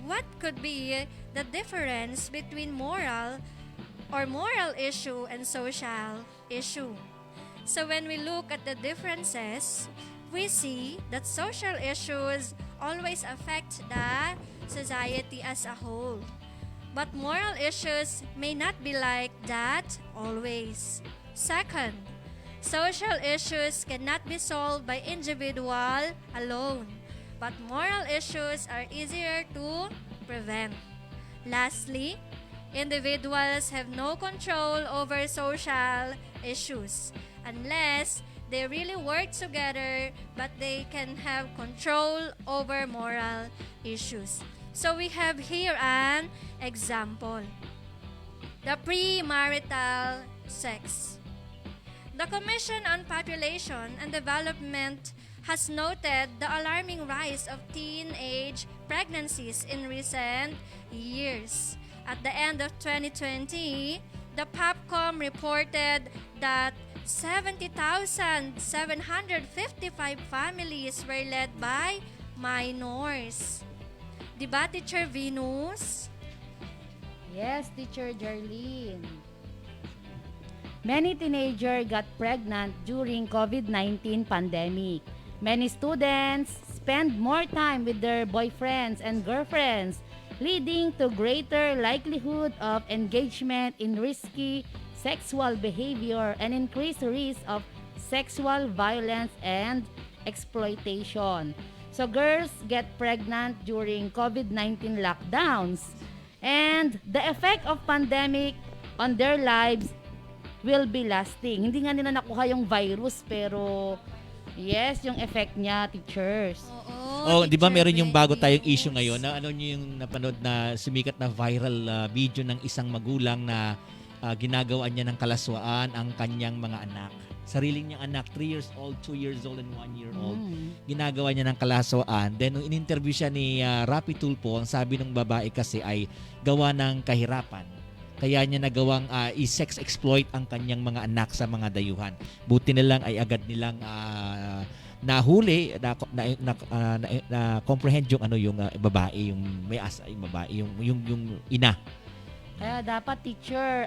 What could be the difference between moral issue and social issue? So when we look at the differences, we see that social issues always affect the society as a whole. But moral issues may not be like that always. Second, social issues cannot be solved by individual alone, but moral issues are easier to prevent. Lastly, individuals have no control over social issues unless they really work together, but they can have control over moral issues. So we have here an example. The premarital sex. The Commission on Population and Development has noted the alarming rise of teenage pregnancies in recent years. At the end of 2020, the POPCOM reported that 70,755 families were led by minors. Diba, Teacher Venus? Yes, Teacher Jarlene. Many teenagers got pregnant during COVID-19 pandemic. Many students spend more time with their boyfriends and girlfriends leading to greater likelihood of engagement in risky sexual behavior and increased risk of sexual violence and exploitation. So girls get pregnant during COVID-19 lockdowns, and the effect of pandemic on their lives will be lasting. Hindi nga nila nakuha yung virus, pero yes, yung effect niya, teachers. Oh, di ba meron yung bago tayong issue ngayon na ano niyo yung napanood na sumikat na viral video ng isang magulang na ginagawa niya ng kalaswaan ang kanyang mga anak. Sariling niyang anak, 3 years old, 2 years old, and 1 year old. Ginagawa niya ng kalaswaan. Then, nung in-interview siya ni Rapi Tulfo, ang sabi ng babae kasi ay gawa ng kahirapan. Kaya niya nagawang i-sex exploit ang kanyang mga anak sa mga dayuhan. Buti na lang ay agad nilang nahuli, na comprehend yung yung babae, yung may asa, yung babae, yung ina. Kaya dapat teacher,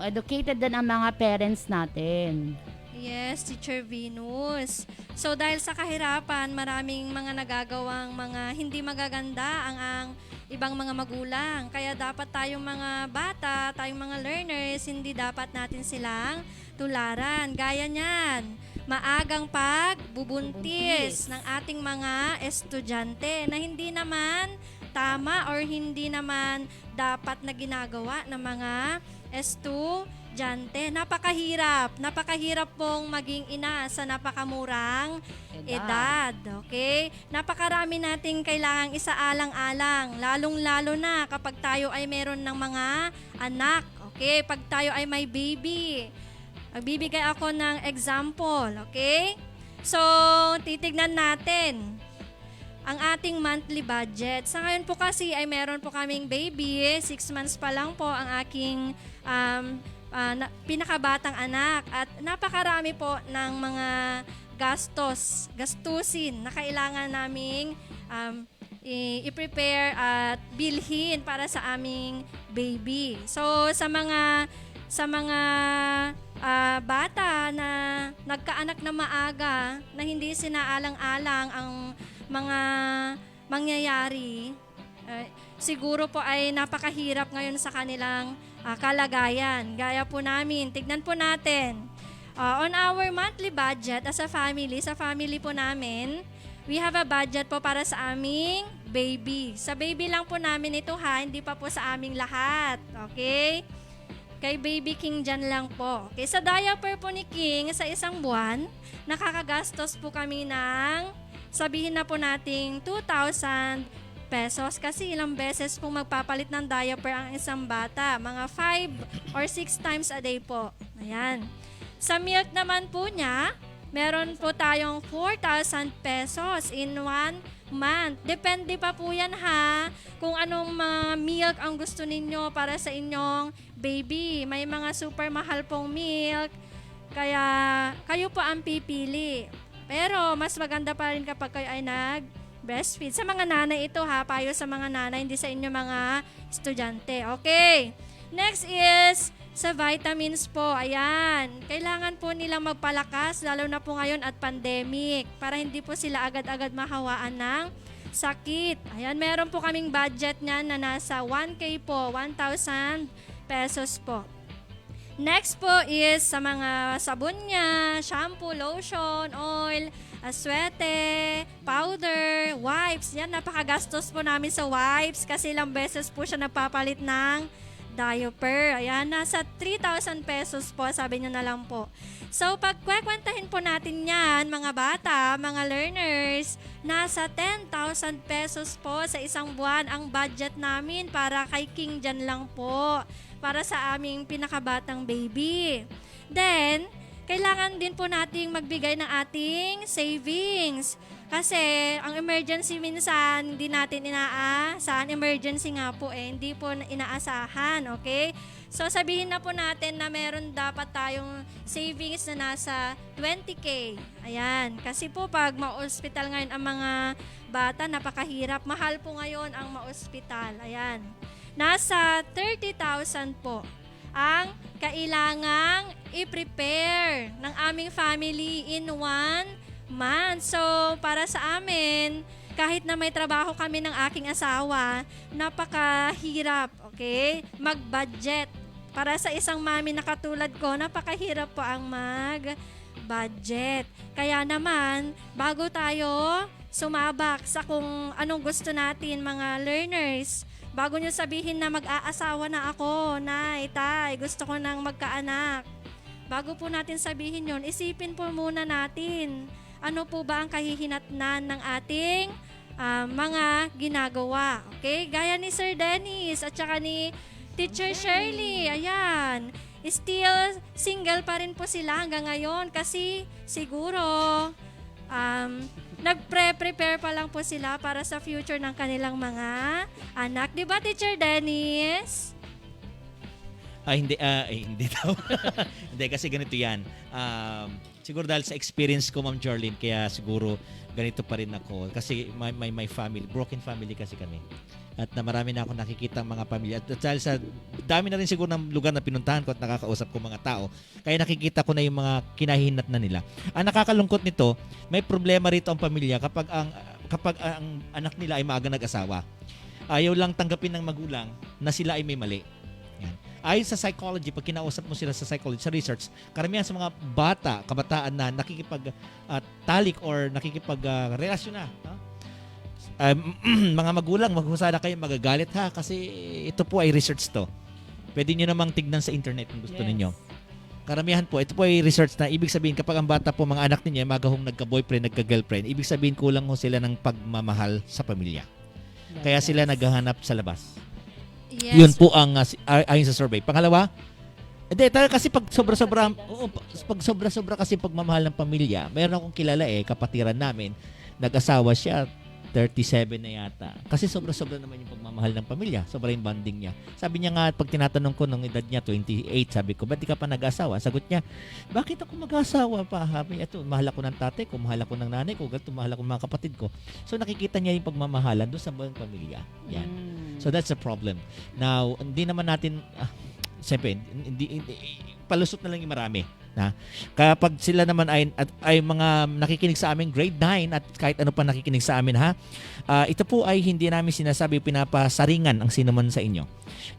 educated din ang mga parents natin. Yes, Teacher Venus. So dahil sa kahirapan, maraming mga nagagawang mga hindi magaganda ang ibang mga magulang. Kaya dapat tayong mga bata, tayong mga learners, hindi dapat natin silang tularan. Gaya niyan, maagang pagbubuntis ng ating mga estudyante na hindi naman tama or hindi naman dapat na ginagawa ng mga estudyante. Napakahirap pong maging ina sa napakamurang edad. Okay? Napakarami nating kailangang isaalang-alang, lalong-lalo na kapag tayo ay meron ng mga anak. Okay? Pag tayo ay may baby. Magbibigay ako ng example. Okay? So, titignan natin ang ating monthly budget. Sa ngayon po kasi ay meron po kaming baby, 6 months pa lang po ang aking pinakabatang anak at napakarami po ng mga gastusin na kailangan naming i-prepare at bilhin para sa aming baby. So sa mga bata na nagkaanak na maaga na hindi sinaalang-alang ang mga mangyayari, siguro po ay napakahirap ngayon sa kanilang kalagayan. Gaya po namin, tignan po natin. On our monthly budget as a family, sa family po namin, we have a budget po para sa aming baby. Sa baby lang po namin ito hindi pa po sa aming lahat. Okay? Kay Baby King dyan lang po. Okay, sa diaper po ni King, sa isang buwan, nakakagastos po kami ng, sabihin na po nating 2,000 pesos kasi ilang beses pong magpapalit ng diaper ang isang bata. Mga 5 or 6 times a day po. Ayan. Sa milk naman po niya, meron po tayong 4,000 pesos in 1 month. Depende pa po yan kung anong mga milk ang gusto ninyo para sa inyong baby. May mga super mahal pong milk, kaya kayo po ang pipili. Pero mas maganda pa rin kapag kayo ay breastfeed. Sa mga nanay ito payo sa mga nanay, hindi sa inyo mga estudyante. Okay. Next is sa vitamins po. Ayan. Kailangan po nilang magpalakas, lalo na po ngayon at pandemic, para hindi po sila agad-agad mahawaan ng sakit. Ayan, meron po kaming budget niyan na nasa 1K po, 1,000 pesos po. Next po is sa mga sabon niya, shampoo, lotion, oil, aswete, powder, wipes. Yan, napakagastos po namin sa wipes kasi ilang beses po siya napapalit ng diaper. Ayan, nasa 3,000 pesos po, sabi niya na lang po. So, pag kwekwentahin po natin yan, mga bata, mga learners, nasa 10,000 pesos po sa isang buwan ang budget namin para kay King dyan lang po, para sa aming pinakabatang baby. Then, kailangan din po nating magbigay ng ating savings. Kasi ang emergency minsan, hindi natin inaasahan. Emergency nga po hindi po inaasahan. Okay? So sabihin na po natin na meron dapat tayong savings na nasa 20K. Ayan. Kasi po pag ma-hospital ngayon ang mga bata, napakahirap. Mahal po ngayon ang ma-hospital. Ayan. Nasa 30,000 po ang kailangang i-prepare ng aming family in 1 month. So, para sa amin, kahit na may trabaho kami ng aking asawa, napakahirap, okay? Mag-budget. Para sa isang mami na katulad ko, napakahirap po ang mag-budget. Kaya naman, bago tayo sumabak sa kung anong gusto natin mga learners, bago nyo sabihin na mag-aasawa na ako, nay, tay, gusto ko nang magkaanak. Bago po natin sabihin yon, isipin po muna natin, ano po ba ang kahihinatnan ng ating mga ginagawa. Okay? Gaya ni Sir Dennis at saka ni Teacher Shirley. Ayan. Still single pa rin po sila hanggang ngayon kasi siguro nagpre-prepare pa lang po sila para sa future ng kanilang mga anak. Di ba, Teacher Dennis? Hindi daw. Hindi, kasi ganito yan. Siguro dahil sa experience ko, Ma'am Jorlyn, kaya siguro ganito pa rin ako. Kasi my family, broken family kasi kami. At na marami na ako nakikita mga pamilya. At dahil sa dami na rin siguro ng lugar na pinuntahan ko at nakakausap ko mga tao, kaya nakikita ko na yung mga kinahinat na nila. Ang nakakalungkot nito, may problema rito ang pamilya kapag ang anak nila ay maaga nag-asawa. Ayaw lang tanggapin ng magulang na sila ay may mali. Yan. Ayon sa psychology, pag kinausap mo sila sa psychology, sa research, karamihan sa mga kabataan na nakikipag-talik or nakikipag-relasyon na, mga magulang, maghusada kayo, magagalit ha, kasi ito po ay research to. Pwede nyo namang tignan sa internet kung gusto ninyo. Karamihan po, ito po ay research na ibig sabihin kapag ang bata po, mga anak ninyo, magahong nagka-boyfriend, nagka-girlfriend, ibig sabihin kulang ho sila ng pagmamahal sa pamilya. Kaya sila naghahanap sa labas. Yes. Yun po ang ayon sa survey. Pangalawa, kasi pag sobra-sobra kasi pagmamahal ng pamilya, meron akong kilala kapatiran namin, nag-asawa siya, 37 na yata. Kasi sobra-sobra naman yung pagmamahal ng pamilya. Sobra yung bonding niya. Sabi niya nga, pag tinatanong ko nung edad niya, 28, sabi ko, ba't di ka pa nag-asawa? Sagot niya, bakit ako mag-asawa pa? Sabi niya, mahal ako ng tatay ko, mahal ako ng nanay ko, mahal ako ng mga kapatid ko. So nakikita niya yung pagmamahalan doon sa buong pamilya. Yan. So that's the problem. Now, hindi naman natin, siyempre, palusot na lang yung marami. Kapag sila naman ay mga nakikinig sa amin grade 9 at kahit ano pa nakikinig sa amin ito po ay hindi namin sinasabi pinapasaringan ang sino man sa inyo.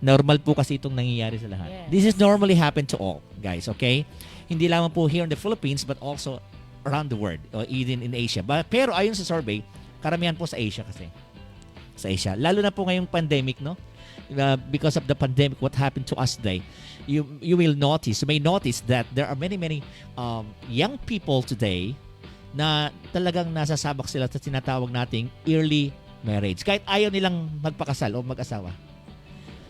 Normal po kasi itong nangyayari sa lahat. Yes. This is normally happen to all, guys, okay? Hindi lamang po here in the Philippines but also around the world or even in Asia. Pero ayon sa survey, karamihan po sa Asia kasi. Sa Asia. Lalo na po ngayong pandemic, no? Because of the pandemic, what happened to us today, you may notice that there are many young people today na talagang nasasabak sila sa tinatawag nating early marriage. Kahit ayaw nilang magpakasal o mag-asawa.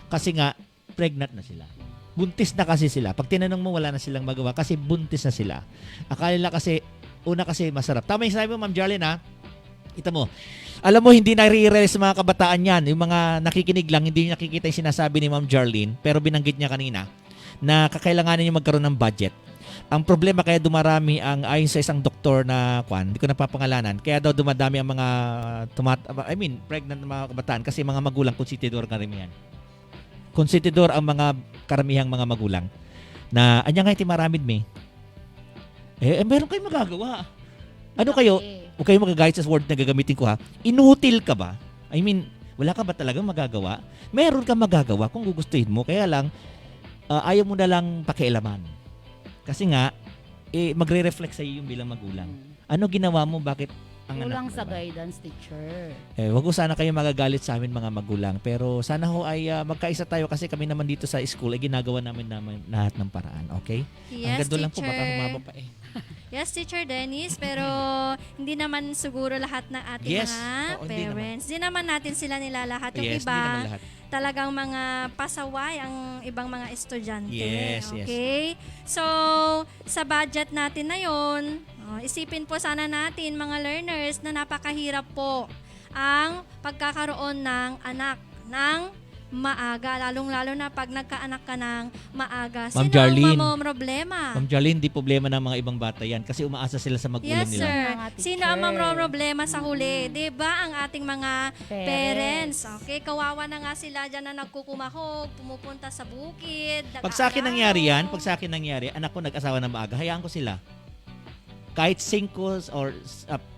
Kasi nga, pregnant na sila. Buntis na kasi sila. Pag tinanong mo, wala na silang magawa kasi buntis na sila. Akala nila kasi, una kasi masarap. Tama yung sinabi mo, Ma'am Jarlyn, Ito mo, alam mo, hindi nare-realize sa mga kabataan yan. Yung mga nakikinig lang, hindi nakikita yung sinasabi ni Ma'am Jarlyn, pero binanggit niya kanina na kakailanganin niyo magkaroon ng budget. Ang problema kaya dumarami ayon sa isang doktor na hindi ko napapangalanan, kaya daw dumadami ang mga pregnant na mga kabataan kasi mga magulang konsentidor karamihan. Konsentidor ang mga karamihang mga magulang na anya nga iti maramid me. Meron kayong magagawa. Ano kayo? Huwag kayong magagayat sa word na gagamitin ko Inutil ka ba? I mean, wala ka ba talagang magagawa? Meron kang magagawa kung gugustuhin mo. Kaya lang, ayaw mo na lang pakialaman. Kasi nga, magre-reflect sa iyo yung bilang magulang. Ano ginawa mo? Bakit ang kulang anak sa guidance teacher. Wag ko sana kayo magagalit sa amin mga magulang. Pero sana ho ay magkaisa tayo kasi kami naman dito sa school ay ginagawa namin lahat ng paraan. Okay? Yes, Hanggang doon lang po. teacher. Baka humaba pa Yes, Teacher Dennis, pero hindi naman siguro lahat ng ating mga parents. Hindi naman natin sila nilalahat. Yung iba, talagang mga pasaway ang ibang mga estudyante. Yes, okay? So, sa budget natin na yun, isipin po sana natin mga learners na napakahirap po ang pagkakaroon ng anak ng maaga, lalong-lalo na pag nagkaanak ka ng maaga. Ma'am Sino Jarlyn, ang problema? Ma'am Jarlyn, di problema ng mga ibang bata yan kasi umaasa sila sa magulang yes, nila. Yes, sir. Sino ang problema sa huli? Diba ang ating mga parents? Okay, kawawa na nga sila dyan na nagkukumahog, pumupunta sa bukid. Pag sa akin nangyari yan, anak ko nag-asawa na maaga, hayaan ko sila. Kahit 5 or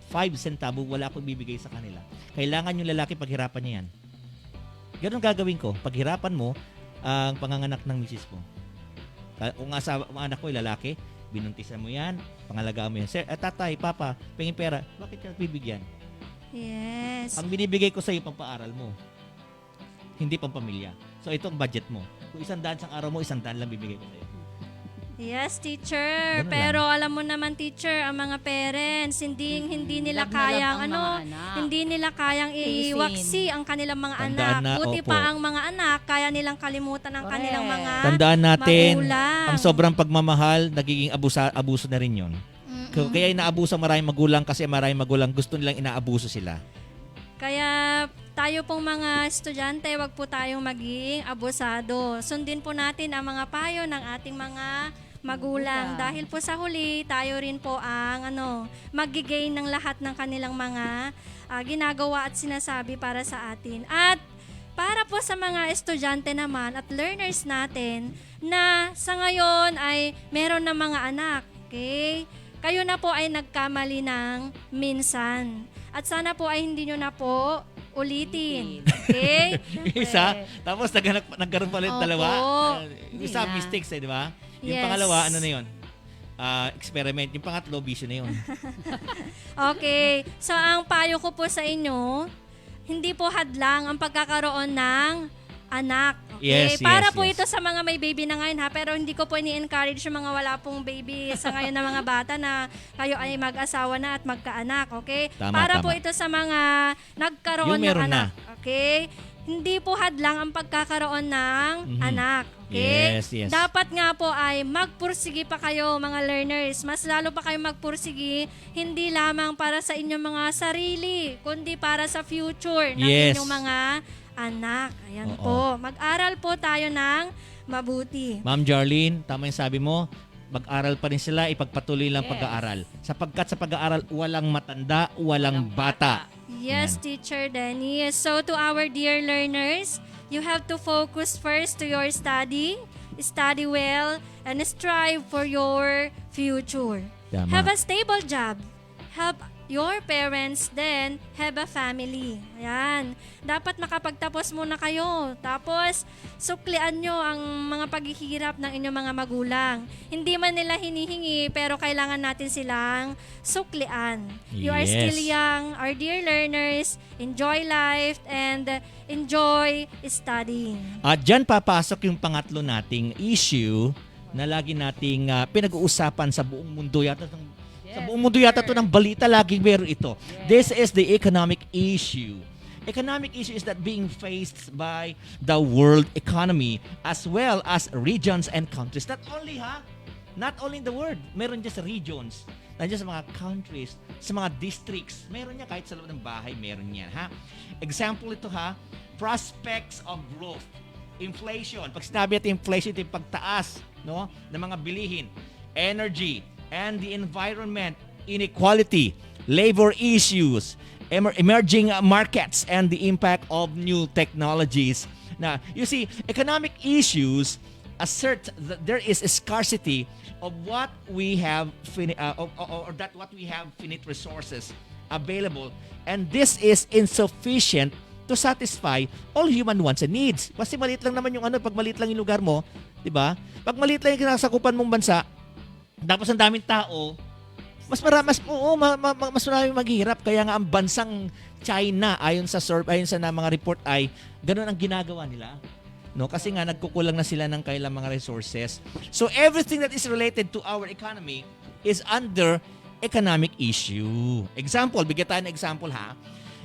5 centavo, wala akong bibigay sa kanila. Kailangan yung lalaki paghirapan niya yan. Ganun gagawin ko. Paghirapan mo ang panganganak ng misis mo. Kung ang anak ko ay lalaki, binuntisan mo yan, pangalagaan mo yan. Sir, tatay, papa, pengin pera, bakit ka bibigyan? Yes. Ang binibigay ko sa iyo, pampaaral mo. Hindi pang pamilya. So, ito ang budget mo. Kung 100 sa araw mo, 100 lang bibigay ko sa iyo. Yes, teacher. Ganun Pero alam mo naman, teacher, ang mga parents, hindi nila kayang hindi nila kayang iiwaksi ang kanilang mga Tandaan anak. Buti opo. pa ang mga anak, kaya nilang kalimutan ang kanilang mga Tandaan natin, magulang. ang sobrang pagmamahal, nagiging abuso na rin yun. Kaya inaabuso maraming magulang kasi maraming magulang gusto nilang inaabuso sila. Kaya tayo pong mga estudyante, wag po tayong maging abusado. Sundin po natin ang mga payo ng ating mga magulang. Dahil po sa huli, tayo rin po ang magigain ng lahat ng kanilang mga ginagawa at sinasabi para sa atin. At para po sa mga estudyante naman at learners natin na sa ngayon ay meron na mga anak. Okay? Kayo na po ay nagkamali ng minsan. At sana po ay hindi nyo na po ulitin. Okay? Isa, tapos nagkaroon pa ulit dalawa. Isa, mistakes di ba? Yung Yes. pangalawa, ano na yun? Experiment. Yung pangatlo, vision na yun. Okay. So, ang payo ko po sa inyo, hindi po hadlang ang pagkakaroon ng anak. Okay? Yes, Para yes, po yes. ito sa mga may baby na ngayon ha, pero hindi ko po ini-encourage yung mga wala pong baby sa ngayon na mga bata na kayo ay mag-asawa na at magkaanak. Okay? Tama, Para po tama. ito sa mga nagkaroon Yung ng meron anak. na. Okay? Hindi po hadlang ang pagkakaroon ng anak. Okay? Yes, yes. Dapat nga po ay magpursige pa kayo mga learners. Mas lalo pa kayo magpursige, hindi lamang para sa inyong mga sarili, kundi para sa future ng Yes. inyong mga anak. Ayan Oo. po. Mag-aral po tayo ng mabuti. Ma'am Jarlene, tama yung sabi mo, mag-aral pa rin sila, ipagpatuloy lang pag-aaral. Sapagkat sa pag-aaral, walang matanda, walang bata. Yes, Teacher Denny. So to our dear learners, you have to focus first to your study well, and strive for your future. Tama. Have a stable job. Help your parents, then have a family. Ayan. Dapat makapagtapos muna kayo. Tapos, suklian nyo ang mga paghihirap ng inyong mga magulang. Hindi man nila hinihingi, pero kailangan natin silang suklian. You are Yes. still young, our dear learners. Enjoy life and enjoy studying. At dyan papasok yung pangatlo nating issue na lagi nating pinag-uusapan sa buong mundo. Sa buong mundo yata to ng balita, laging meron ito. This is the economic issue. Economic issue is that being faced by the world economy as well as regions and countries. Not only in the world. Meron dyan sa regions. Nandiyan sa mga countries, sa mga districts. Meron niya kahit sa loob ng bahay, meron yan. Example ito prospects of growth. Inflation. Pag sinabi natin inflation, ito yung pagtaas ng mga bilihin. Energy and the environment, inequality, labor issues, emerging markets, and the impact of new technologies. Now, you see, economic issues assert that there is a scarcity of what we have what we have finite resources available, and this is insufficient to satisfy all human wants and needs. Kasi maliit lang naman yung pag maliit lang yung lugar mo, 'di ba? Pag maliit lang yung kinasakupan mong bansa, tapos ang daming tao, mas marami maghihirap. Kaya nga ang bansang China, ayon sa mga report ay ganun ang ginagawa nila. Kasi nga nagkukulang na sila ng kailang mga resources. So everything that is related to our economy is under economic issue. Example, bigyan tayo ng example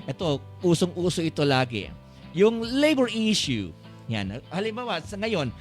Ito, usong-uso ito lagi. Yung labor issue. Yan. Halimbawa, sa ngayon,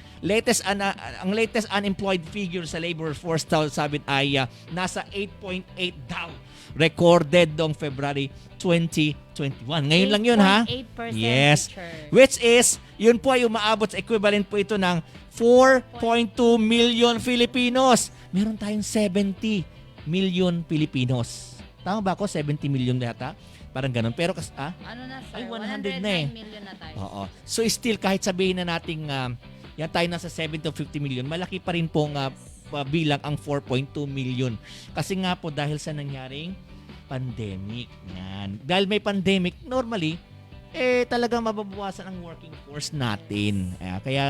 ang latest unemployed figure sa labor force sabi ay nasa 8.8 daw. Recorded noong February 2021. Ngayon lang yun 8.8%. Yes. Teacher. Which is, yun po ay umaabot sa equivalent po ito ng 4.2 million Filipinos. Meron tayong 70 million Filipinos. Tama ba ako? 70 million na yata? Parang ganun. Pero Ano na sir? ay 100 109 na million na tayo. Oo. So still kahit sabihin na nating yan tayo nasa 7 to 50 million, malaki pa rin pong bilang ang 4.2 million. Kasi nga po dahil sa nangyaring pandemic. Yan. Dahil may pandemic, normally, talagang mababawasan ang working force natin. Kaya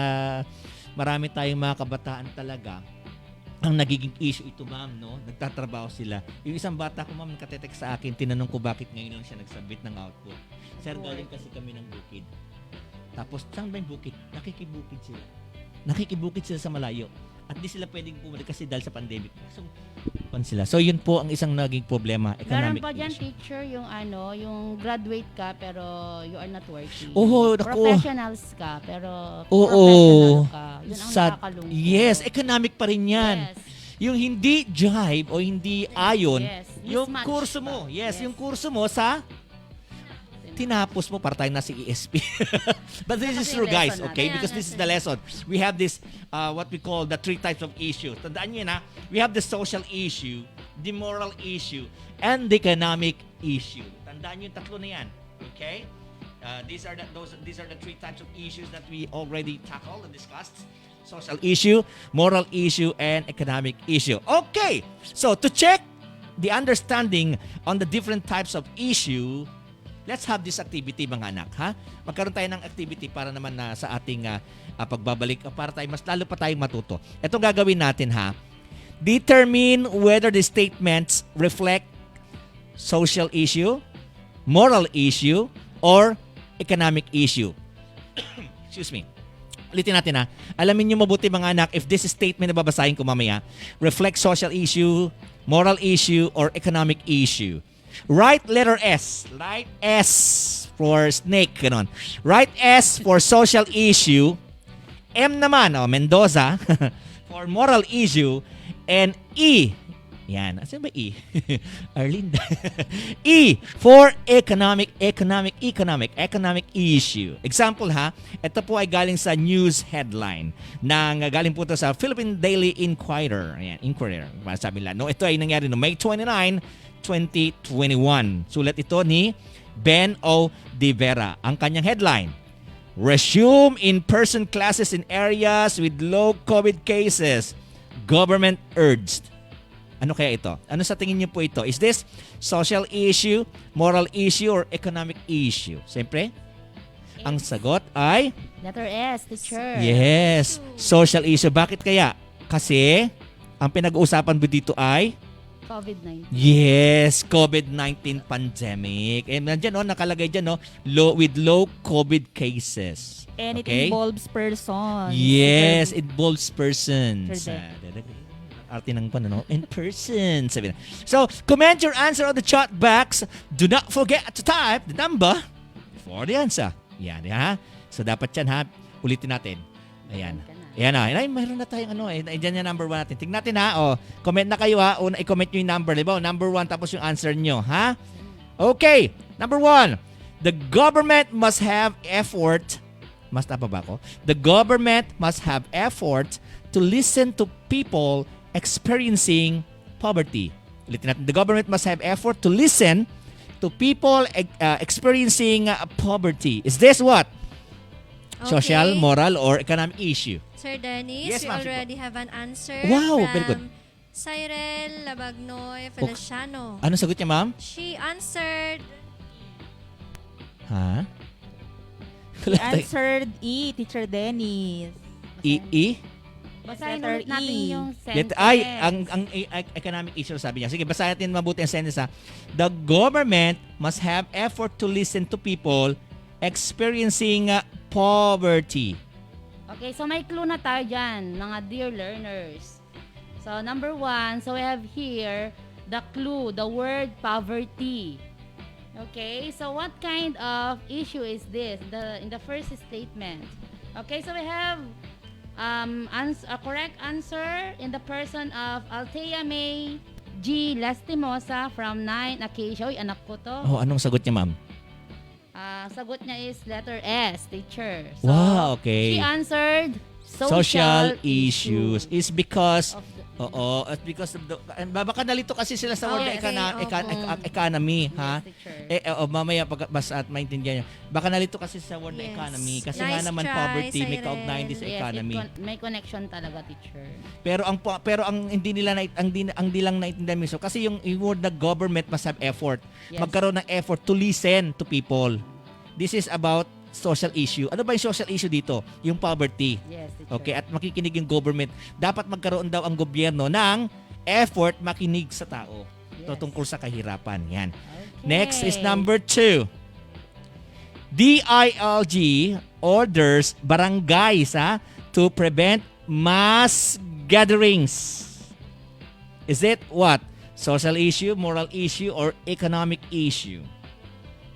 marami tayong mga kabataan talaga ang nagiging issue ito, ma'am, no? Nagtatrabaho sila. Yung isang bata ko, ma'am, nakatetext sa akin, tinanong ko bakit ngayon lang siya nagsubmit ng output. Sir, galing kasi kami ng bukid. Tapos, saan ba yung bukid? Nakikibukid sila. Nakikibukid sila sa malayo. At di sila pwedeng bumalik kasi dahil sa pandemic. So, yun po ang isang naging problema. Meron Economic pa dyan, issue. teacher, yung graduate ka pero you are not working. Oo, naku. Professionals ka pero Oo. professional ka. Yun ang nakakalungkot. Yes, economic pa rin yan. Yes. Yung hindi jive o hindi ayon, Yes, yung mismatch kurso mo. pa. Yes, yung kurso mo sa tinapos mo para tayo nasa ESP. But this is true, guys, okay? Because this is the lesson. We have this, what we call the 3 types of issue. Tandaan nyo na, we have the social issue, the moral issue, and the economic issue. Tandaan nyo yung tatlo na yan. Okay? These are the 3 types of issues that we already tackled and discussed. Social issue, moral issue, and economic issue. Okay! So, to check the understanding on the different types of issue, let's have this activity, mga anak, ha? Magkaroon tayo ng activity para naman na sa ating pagbabalik, para tayo mas lalo pa tayong matuto. Ito gagawin natin, ha? Determine whether the statements reflect social issue, moral issue, or economic issue. Excuse me. Ulitin natin, ha? Alamin nyo mabuti, mga anak, if this statement na babasahin ko mamaya reflects social issue, moral issue, or economic issue. Write letter S. Write S for snake. Ganon. Write S for social issue. M naman, Mendoza, for moral issue. And E. Yan. Saan ba E? Arlinda. E for economic issue. Example, ha? Ito po ay galing sa news headline. Galing po ito sa Philippine Daily Inquirer. Ayan, Inquirer. Sabi nila. No, ito ay nangyari no May 29, 2021. Sulat ito ni Ben O. De Vera. Ang kanyang headline, resume in-person classes in areas with low COVID cases. Government urged. Ano kaya ito? Ano sa tingin niyo po ito? Is this social issue, moral issue, or economic issue? Siyempre, ang sagot ay letter S, teacher. yes, social issue. Bakit kaya? Kasi ang pinag-uusapan mo dito ay COVID-19. yes, COVID-19 pandemic. And nandiyan, nakalagay dyan, with low COVID cases. And it Okay? involves persons. Yes, it involves persons. Correct. Arte ng in person. Sabi na. So, comment your answer on the chat box. Do not forget to type the number for the answer. Yan, ha? So, dapat yan, ha? Ulitin natin. Ayan. Ayan na. Ay, mayroon na tayong Diyan yung number 1 natin. Tingnan natin, ha? Comment na kayo, ha? I-comment nyo yung number. Diba? Number 1 tapos yung answer nyo, ha? Okay. Number 1. The government must have effort. Mas tapa ba ako? The government must have effort to listen to people experiencing poverty. Ulitin natin. The government must have effort to listen to people experiencing poverty. Is this what? Okay. Social, moral, or economic issue? Sir Dennis, Yes, you ma'am. already have an answer Wow, from very good. Cyril Labagnoy Feliciano. Ano sagot niya, ma'am? She answered Ha? He answered E, Teacher Dennis. E? Basahin Letter ulit natin E. yung sentence. Ang economic issue sabi niya. Sige, basahin natin mabuti ang sentence, ha. The government must have effort to listen to people experiencing poverty. Okay, so may clue na tayo dyan, mga dear learners. So, number 1, so we have here the clue, the word poverty. Okay, so what kind of issue is this in the first statement? Okay, so we have a correct answer in the person of Althea May G. Lastimosa from 9 Acacia. Uy, anak ko to. Oh, anong sagot niya, ma'am? Sagot niya is letter S, teacher. So, Wow, okay. she answered social issues is because it's because of the baka nalito kasi sila sa word na economy, ha? Mamaya pag at maintindihan niyo. Baka nalito kasi sa word na economy kasi nga naman poverty may kaugnayan din sa economy. May connection talaga, teacher. Pero ang hindi nila ang di lang naintindihan mismo kasi yung word na government must have effort. Magkaroon ng effort to listen to people. This is about social issue. Ano ba yung social issue dito? Yung poverty. Yes, teacher. Okay, at makikinig yung government. Dapat magkaroon daw ang gobyerno ng effort makinig sa tao. Ito tungkol sa kahirapan. Yan. Okay. Next is number 2. DILG orders barangays to prevent mass gatherings. Is it what? Social issue, moral issue, or economic issue?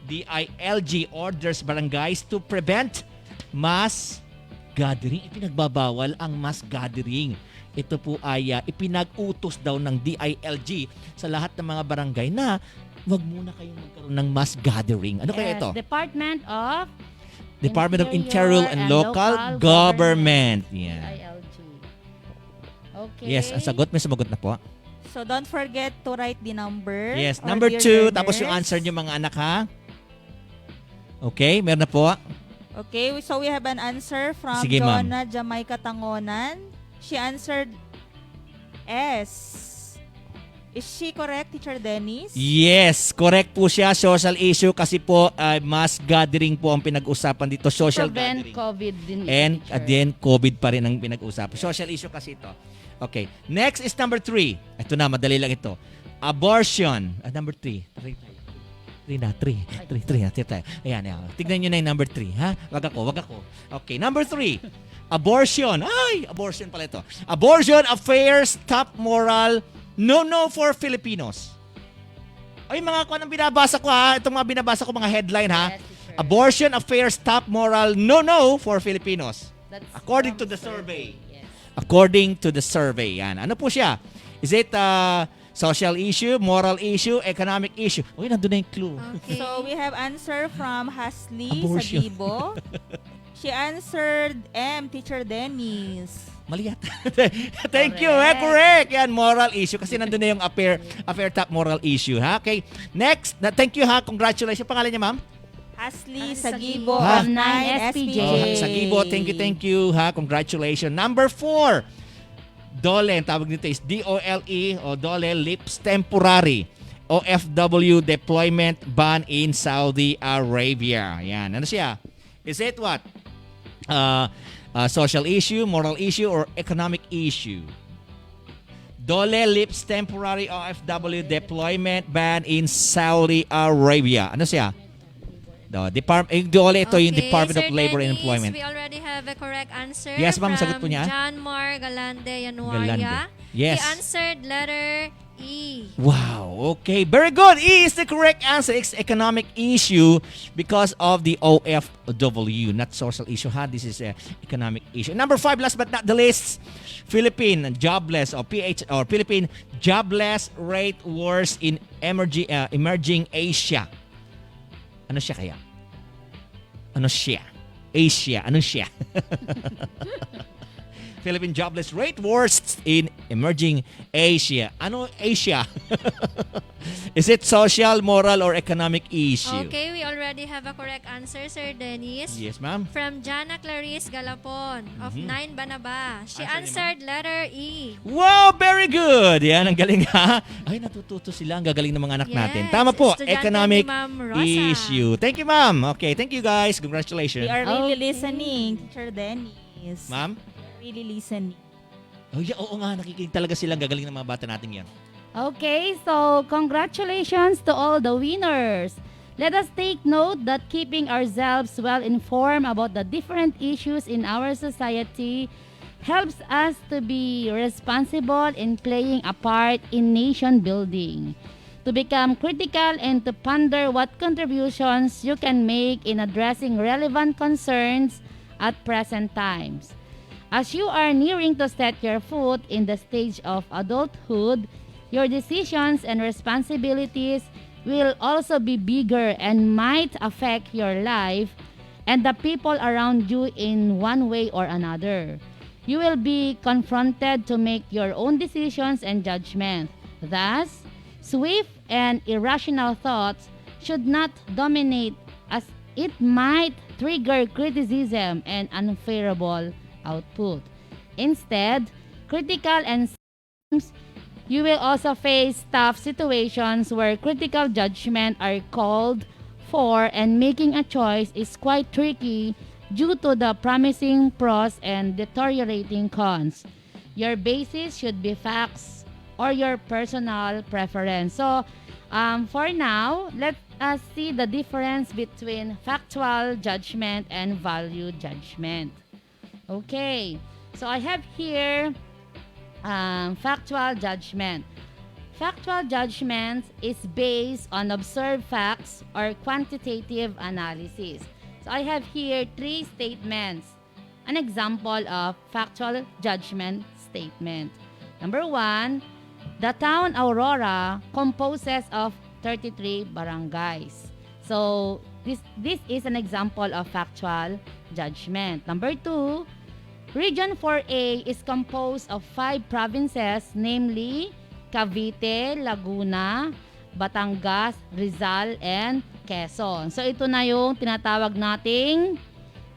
DILG orders barangays to prevent mass gathering. Ipinagbabawal ang mass gathering. Ito po ay ipinag-utos daw ng DILG sa lahat ng mga barangay na wag muna kayong magkaroon ng mass gathering. Ano kaya ito? Department of Interior and Local Government. Yan. DILG. Okay. Yes, ang sagot. May sumagot na po. So don't forget to write the number. Yes, or number dear 2. Tapos yung learners. answer nyo mga anak, ha? Okay, meron na po. Okay, so we have an answer from Sige, ma'am. Jonah Jamaica Tangonan. She answered S. Is she correct, Teacher Dennis? Yes, correct po siya. Social issue kasi po mass gathering po ang pinag-usapan dito. Social Prevent gathering. COVID din. And then COVID pa rin ang pinag-usapan. Social issue kasi ito. Okay, next is number 3. Ito na, madali lang ito. Abortion. Number 3. 3 na. Ayan. Tignan nyo na yung number 3, ha? Wag ako. Okay, number 3. Abortion. Abortion pala ito. Abortion affairs top moral no for Filipinos. Ay, mga anong binabasa ko, ha? Itong mga binabasa ko, mga headline, ha? Yes, teacher. Abortion affairs top moral no for Filipinos. That's According to from the survey. Yes. According to the survey. Yan. Ano po siya? Is it social issue, moral issue, economic issue? Uy, nandun na yung clue. Okay. So we have answer from Hasli Abortion. Sagibo. She answered M, Teacher Dennis. Mali yata. Thank you. Correct. Yan, moral issue. Kasi nandun na yung affair top moral issue. Ha? Okay. Next. Thank you, ha. Congratulations. Pangalan niya, ma'am? Hasli Sagibo Ha? from 9 SPJ. Sagibo, thank you, ha. Congratulations. Number 4. DOLE, ang tawag nito is DOLE o DOLE Lips Temporary. OFW Deployment Ban in Saudi Arabia. Yan. Ano siya? Is it what? Social issue, moral issue, or economic issue? DOLE Lips Temporary OFW Deployment Ban in Saudi Arabia. Ano siya? DOLE ito yung Department of Sir Labor and Dennis, Employment. we already have a correct answer. Yes, ma'am, from sagot po niya. John Mar Galande Galande. Yanuaya. Yes. He answered letter E. Wow, okay. Very good. E is the correct answer. It's economic issue because of the OFW, not social issue. This is an economic issue. Number 5, last but not the least, Philippine jobless Philippine jobless rate worse in emerging Asia. Ano siya kaya? Ano siya? Asia. Ano siya? Philippine jobless rate worst in emerging Asia. Ano Asia? Is it social, moral, or economic issue? Okay, we already have a correct answer, Sir Dennis. Yes, ma'am. From Jana Clarice Galapon of 9 Banaba. She Answer answered letter E. Wow, very good. Yan, ang galing, ha? Ay, natututo sila. Ang gagaling ng mga anak natin. Tama po, estudyante economic ni Ma'am Rosa. issue. Thank you, ma'am. Okay, thank you, guys. Congratulations. We are really listening, Teacher Dennis. Ma'am? Really listening. Oh, yeah, oo nga, nakikinig talaga sila. Ang gagaling ng mga bata natin yan. Okay, so congratulations to all the winners. Let us take note that keeping ourselves well informed about the different issues in our society helps us to be responsible in playing a part in nation building, to become critical and to ponder what contributions you can make in addressing relevant concerns at present times. As you are nearing to set your foot in the stage of adulthood, your decisions and responsibilities will also be bigger and might affect your life and the people around you in one way or another. You will be confronted to make your own decisions and judgment. Thus, swift and irrational thoughts should not dominate, as it might trigger criticism and unfavorable output. Instead, critical and sometimes you will also face tough situations where critical judgment are called for and making a choice is quite tricky due to the promising pros and deteriorating cons. Your basis should be facts or your personal preference. So, for now, let us see the difference between factual judgment and value judgment. Okay, so I have here factual judgment. Factual judgment is based on observed facts or quantitative analysis. So I have here three statements. An example of factual judgment statement. Number one, the town Aurora composes of 33 barangays. So this is an example of factual judgment. Number two, Region 4A is composed of 5 provinces, namely Cavite, Laguna, Batangas, Rizal, and Quezon. So ito na yung tinatawag nating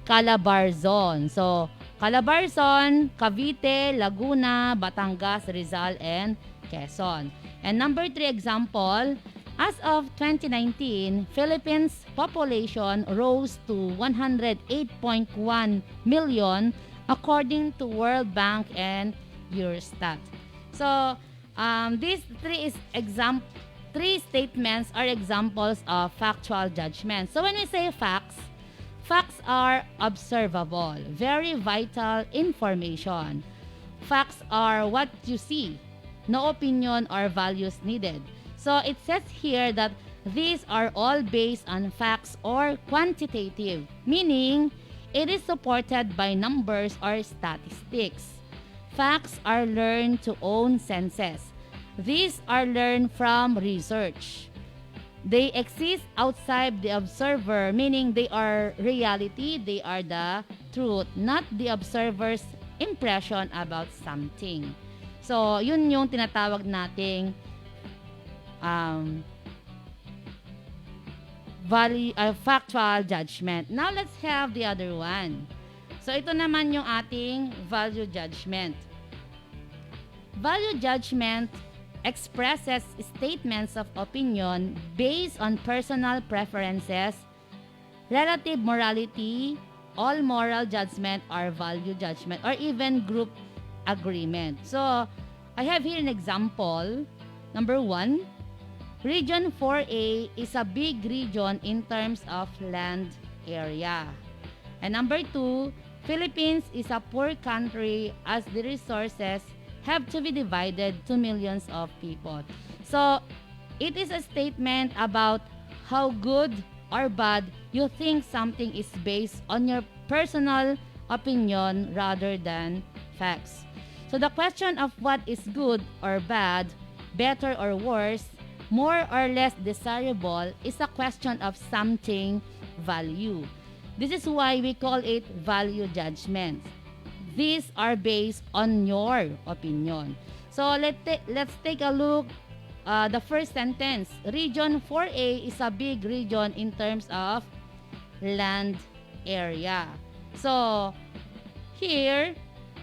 Calabar Zone. So Calabar Zone, Cavite, Laguna, Batangas, Rizal, and Quezon. And number 3 example, as of 2019, Philippines population rose to 108.1 million according to World Bank and Eurostat. So, these three statements are examples of factual judgment. So when we say facts, facts are observable, very vital information. Facts are what you see, no opinion or values needed. So it says here that these are all based on facts or quantitative, meaning it is supported by numbers or statistics. Facts are learned to own senses. These are learned from research. They exist outside the observer, meaning they are reality, they are the truth, not the observer's impression about something. So, yun yung tinatawag nating factual judgment. Now, let's have the other one. So, ito naman yung ating value judgment. Value judgment expresses statements of opinion based on personal preferences, relative morality, all moral judgment or value judgment, or even group agreement. So, I have here an example. Number 1, Region 4A is a big region in terms of land area. And number 2, Philippines is a poor country as the resources have to be divided to millions of people. So, it is a statement about how good or bad you think something is based on your personal opinion rather than facts. So, the question of what is good or bad, better or worse, more or less desirable is a question of something value. This is why we call it value judgment. These are based on your opinion. So let's take a look. The first sentence, Region 4A is a big region in terms of land area. So here,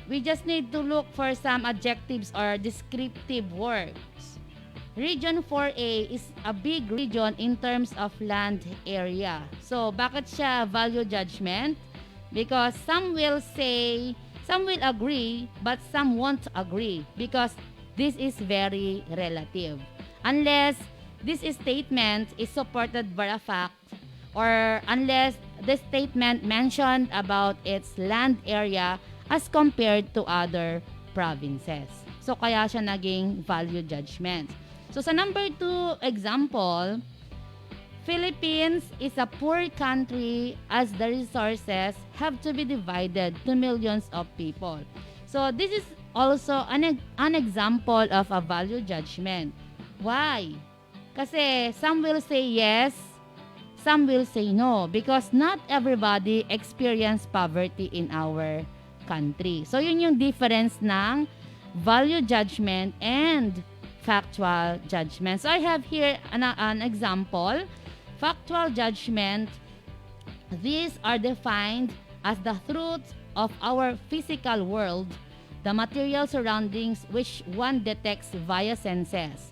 we just need to look for some adjectives or descriptive words. Region 4A is a big region in terms of land area. So, bakit siya value judgment? Because some will agree, but some won't agree because this is very relative. Unless this statement is supported by a fact or unless the statement mentioned about its land area as compared to other provinces. So, kaya siya naging value judgment. So, sa number 2 example, Philippines is a poor country as the resources have to be divided to millions of people. So, this is also an example of a value judgment. Why? Kasi some will say yes, some will say no because not everybody experience poverty in our country. So, yun yung difference ng value judgment and factual judgment. So, I have here an example. Factual judgment, these are defined as the truth of our physical world, the material surroundings which one detects via senses.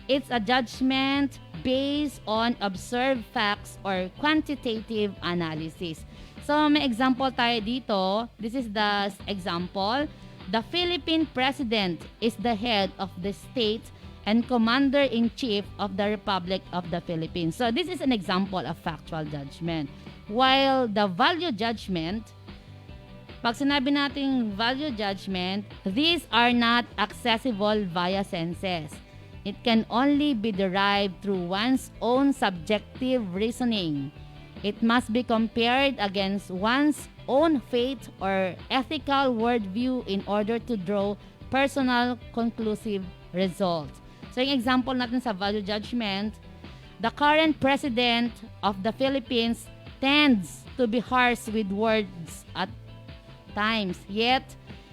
It's a judgment based on observed facts or quantitative analysis. So, may example tayo dito. This is the example. The Philippine President is the head of the state and Commander-in-Chief of the Republic of the Philippines. So, this is an example of factual judgment. While the value judgment, pag sinabi nating value judgment, these are not accessible via senses. It can only be derived through one's own subjective reasoning. It must be compared against one's own faith or ethical worldview in order to draw personal conclusive results. So, yung example natin sa value judgment, the current president of the Philippines tends to be harsh with words at times, yet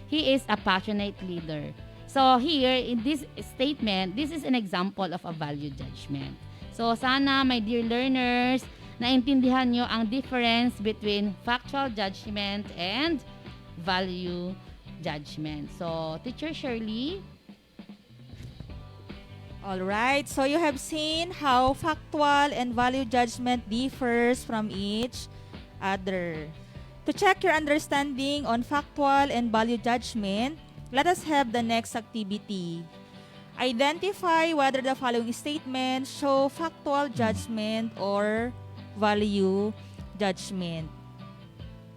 he is a passionate leader. So here, in this statement, this is an example of a value judgment. So sana, my dear learners, naintindihan nyo ang difference between factual judgment and value judgment. So, Teacher Shirley? Alright, so you have seen how factual and value judgment differs from each other. To check your understanding on factual and value judgment, let us have the next activity. Identify whether the following statements show factual judgment or value judgment.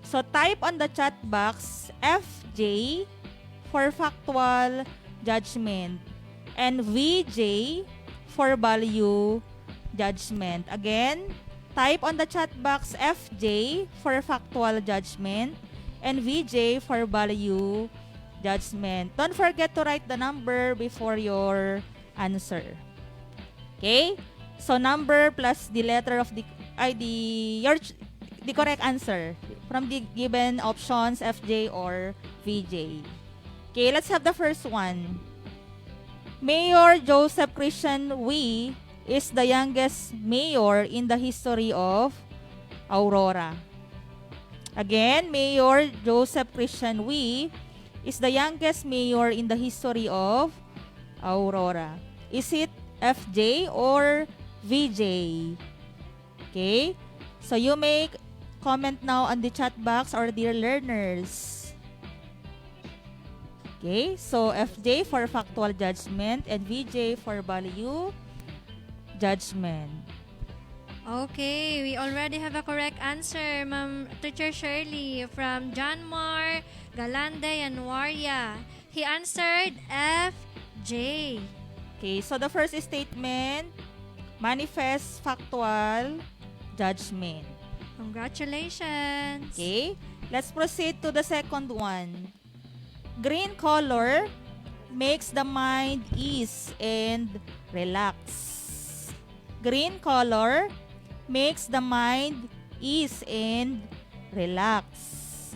So type on the chat box FJ for factual judgment and VJ for value judgment. Again, type on the chat box FJ for factual judgment and VJ for value judgment. Don't forget to write the number before your answer. Okay? So number plus the letter of the correct answer from the given options FJ or VJ. Okay, let's have the first one. Mayor Joseph Christian Wee is the youngest mayor in the history of Aurora. Again, Mayor Joseph Christian Wee is the youngest mayor in the history of Aurora. Is it FJ or VJ? Okay? So you may comment now on the chat box, or dear learners. Okay? So FJ for factual judgment and VJ for value judgment. Okay, we already have a correct answer, Ma'am Teacher Shirley, from John Mar, Galande, and Waria. He answered FJ. Okay, so the first statement, manifest factual judgment. Congratulations. Okay, let's proceed to the second one. Green color makes the mind ease and relax. Green color makes the mind ease and relax.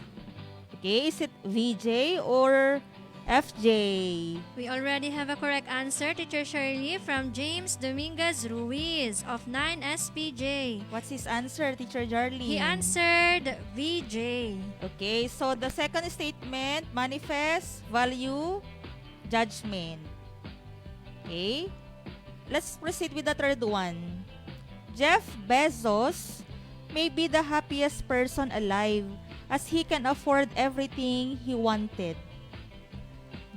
Okay, is it VJ or FJ? We already have a correct answer, Teacher Shirley, from James Dominguez Ruiz of 9SPJ. What's his answer, Teacher Jarly? He answered VJ. Okay, so the second statement, manifest value judgment. Okay, let's proceed with the third one. Jeff Bezos may be the happiest person alive as he can afford everything he wanted.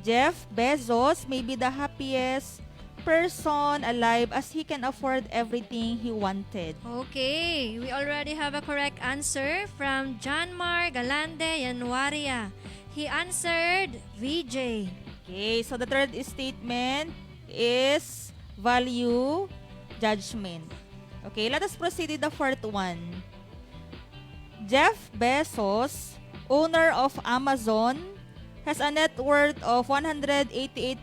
Jeff Bezos may be the happiest person alive as he can afford everything he wanted. Okay, we already have a correct answer from John Mar, Galande, and Waria. He answered VJ. Okay, so the third statement is value judgment. Okay, let us proceed with the fourth one. Jeff Bezos, owner of Amazon, has a net worth of 188.5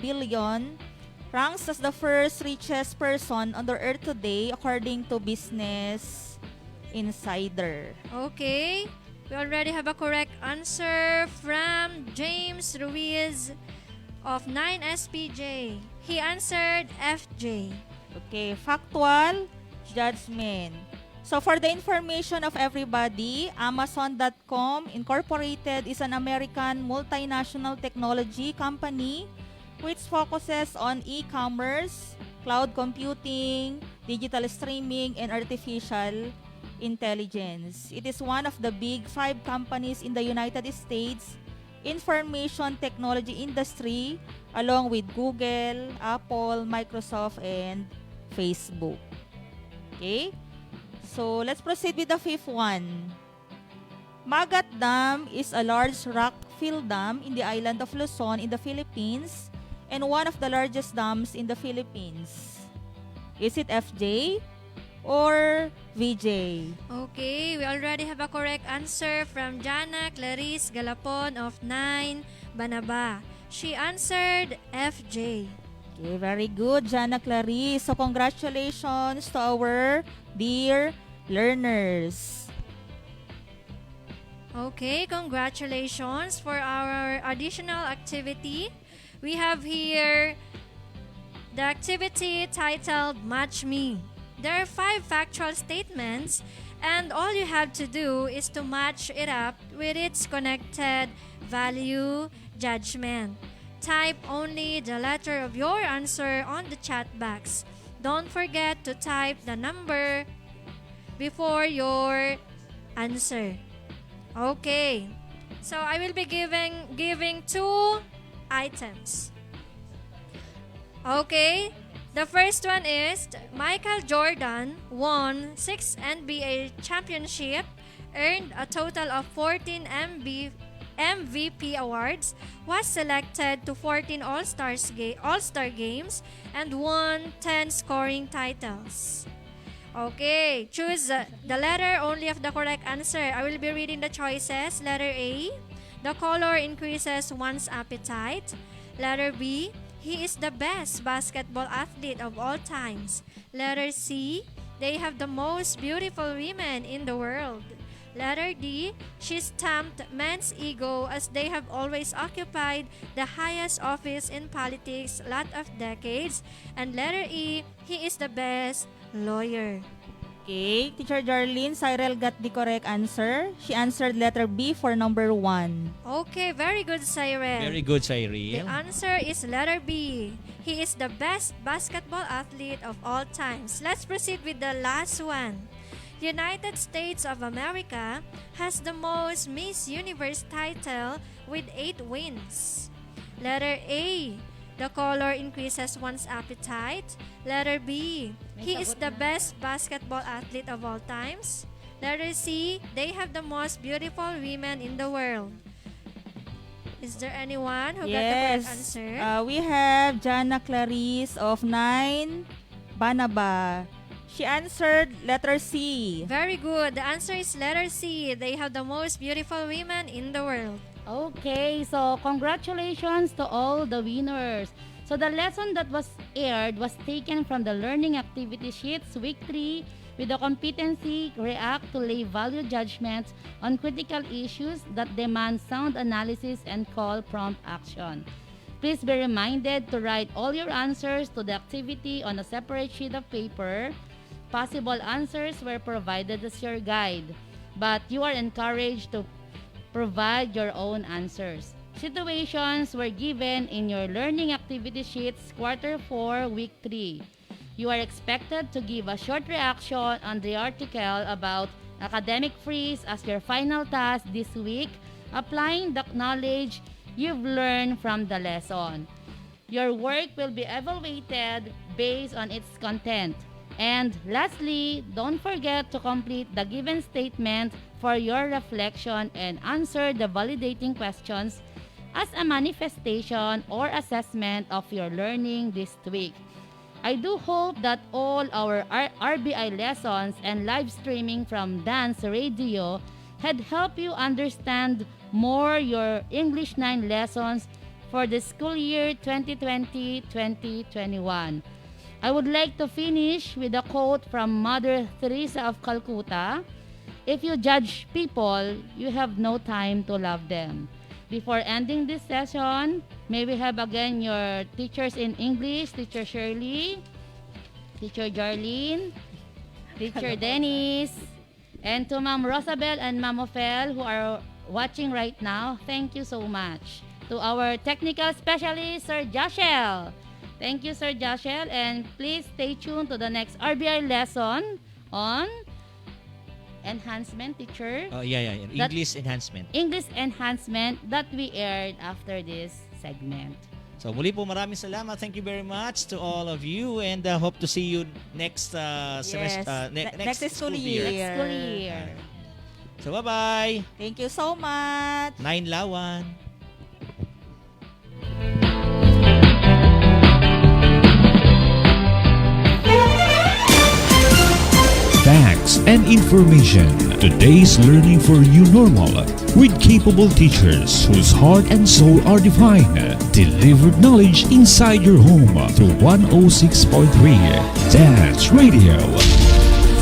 billion, ranks as the first richest person on the earth today according to Business Insider. Okay, We already have a correct answer from James Ruiz of 9SPJ. He answered FJ. Okay, factual judgment. So for the information of everybody, Amazon.com Incorporated is an American multinational technology company which focuses on e-commerce, cloud computing, digital streaming, and artificial intelligence. It is one of the big 5 companies in the United States information technology industry along with Google, Apple, Microsoft, and Facebook. Okay? So, let's proceed with the 5th one. Magat Dam is a large rock-filled dam in the island of Luzon in the Philippines and one of the largest dams in the Philippines. Is it FJ or VJ? Okay, we already have a correct answer from Jana Clarice Galapon of 9 Banaba. She answered FJ. Okay, very good, Jana Clarice. So, congratulations to our dear learners. Okay, congratulations for our additional activity. We have here the activity titled Match Me. There are 5 factual statements and all you have to do is to match it up with its connected value judgment. Type only the letter of your answer on the chat box. Don't forget to type the number before your answer. Okay. So I will be giving 2 items. Okay. The first one is Michael Jordan won 6 NBA championship, earned a total of 14 MVP awards, was selected to 14 All-Star games, and won 10 scoring titles. Okay, choose the letter only of the correct answer. I will be reading the choices. Letter A, the color increases one's appetite. Letter B, he is the best basketball athlete of all times. Letter C, they have the most beautiful women in the world. Letter D, she stamped men's ego as they have always occupied the highest office in politics lot of decades. And letter E, he is the best lawyer. Okay, Teacher Jarlene, Cyril got the correct answer. She answered letter B for number 1. Okay, very good, Cyril. Very good, The Cyril. answer is letter B. He is the best basketball athlete of all times. Let's proceed with the last one. United States of America has the most Miss Universe title with 8 wins. Letter A, the color increases one's appetite. Letter B, he is the best basketball athlete of all times. Letter C, they have the most beautiful women in the world. Is there anyone who got the correct answer? We have Jana Clarice of 9 Banaba. She answered letter C. Very good. The answer is letter C. They have the most beautiful women in the world. Okay, so congratulations to all the winners. So the lesson that was aired was taken from the learning activity sheets week 3 with the competency react to lay value judgments on critical issues that demand sound analysis and call prompt action. Please be reminded to write all your answers to the activity on a separate sheet of paper. Possible answers were provided as your guide, but you are encouraged to provide your own answers. Situations were given in your learning activity sheets quarter 4, week 3. You are expected to give a short reaction on the article about academic freeze as your final task this week, applying the knowledge you've learned from the lesson. Your work will be evaluated based on its content. And lastly, don't forget to complete the given statement for your reflection and answer the validating questions as a manifestation or assessment of your learning this week. I do hope that all our RBI lessons and live streaming from Dance Radio had helped you understand more your English 9 lessons for the school year 2020-2021. I would like to finish with a quote from Mother Teresa of Calcutta. if you judge people, you have no time to love them. Before ending this session, may we have again your teachers in English, Teacher Shirley, Teacher Jarlene, Teacher Dennis, and to Ma'am Rosabel and Ma'am Ophel who are watching right now, thank you so much. To our technical specialist, Sir Joshel. Thank you, Sir Joshel, and please stay tuned to the next RBI lesson on enhancement, teacher. English enhancement. English enhancement that we aired after this segment. So muli po maraming salamat. Thank you very much to all of you and hope to see you next semester next school year. Next school year. So bye-bye. Thank you so much. 9 Lawan. Facts and information. Today's learning for you normal with capable teachers whose heart and soul are divine. Delivered knowledge inside your home through 106.3 Dance Radio.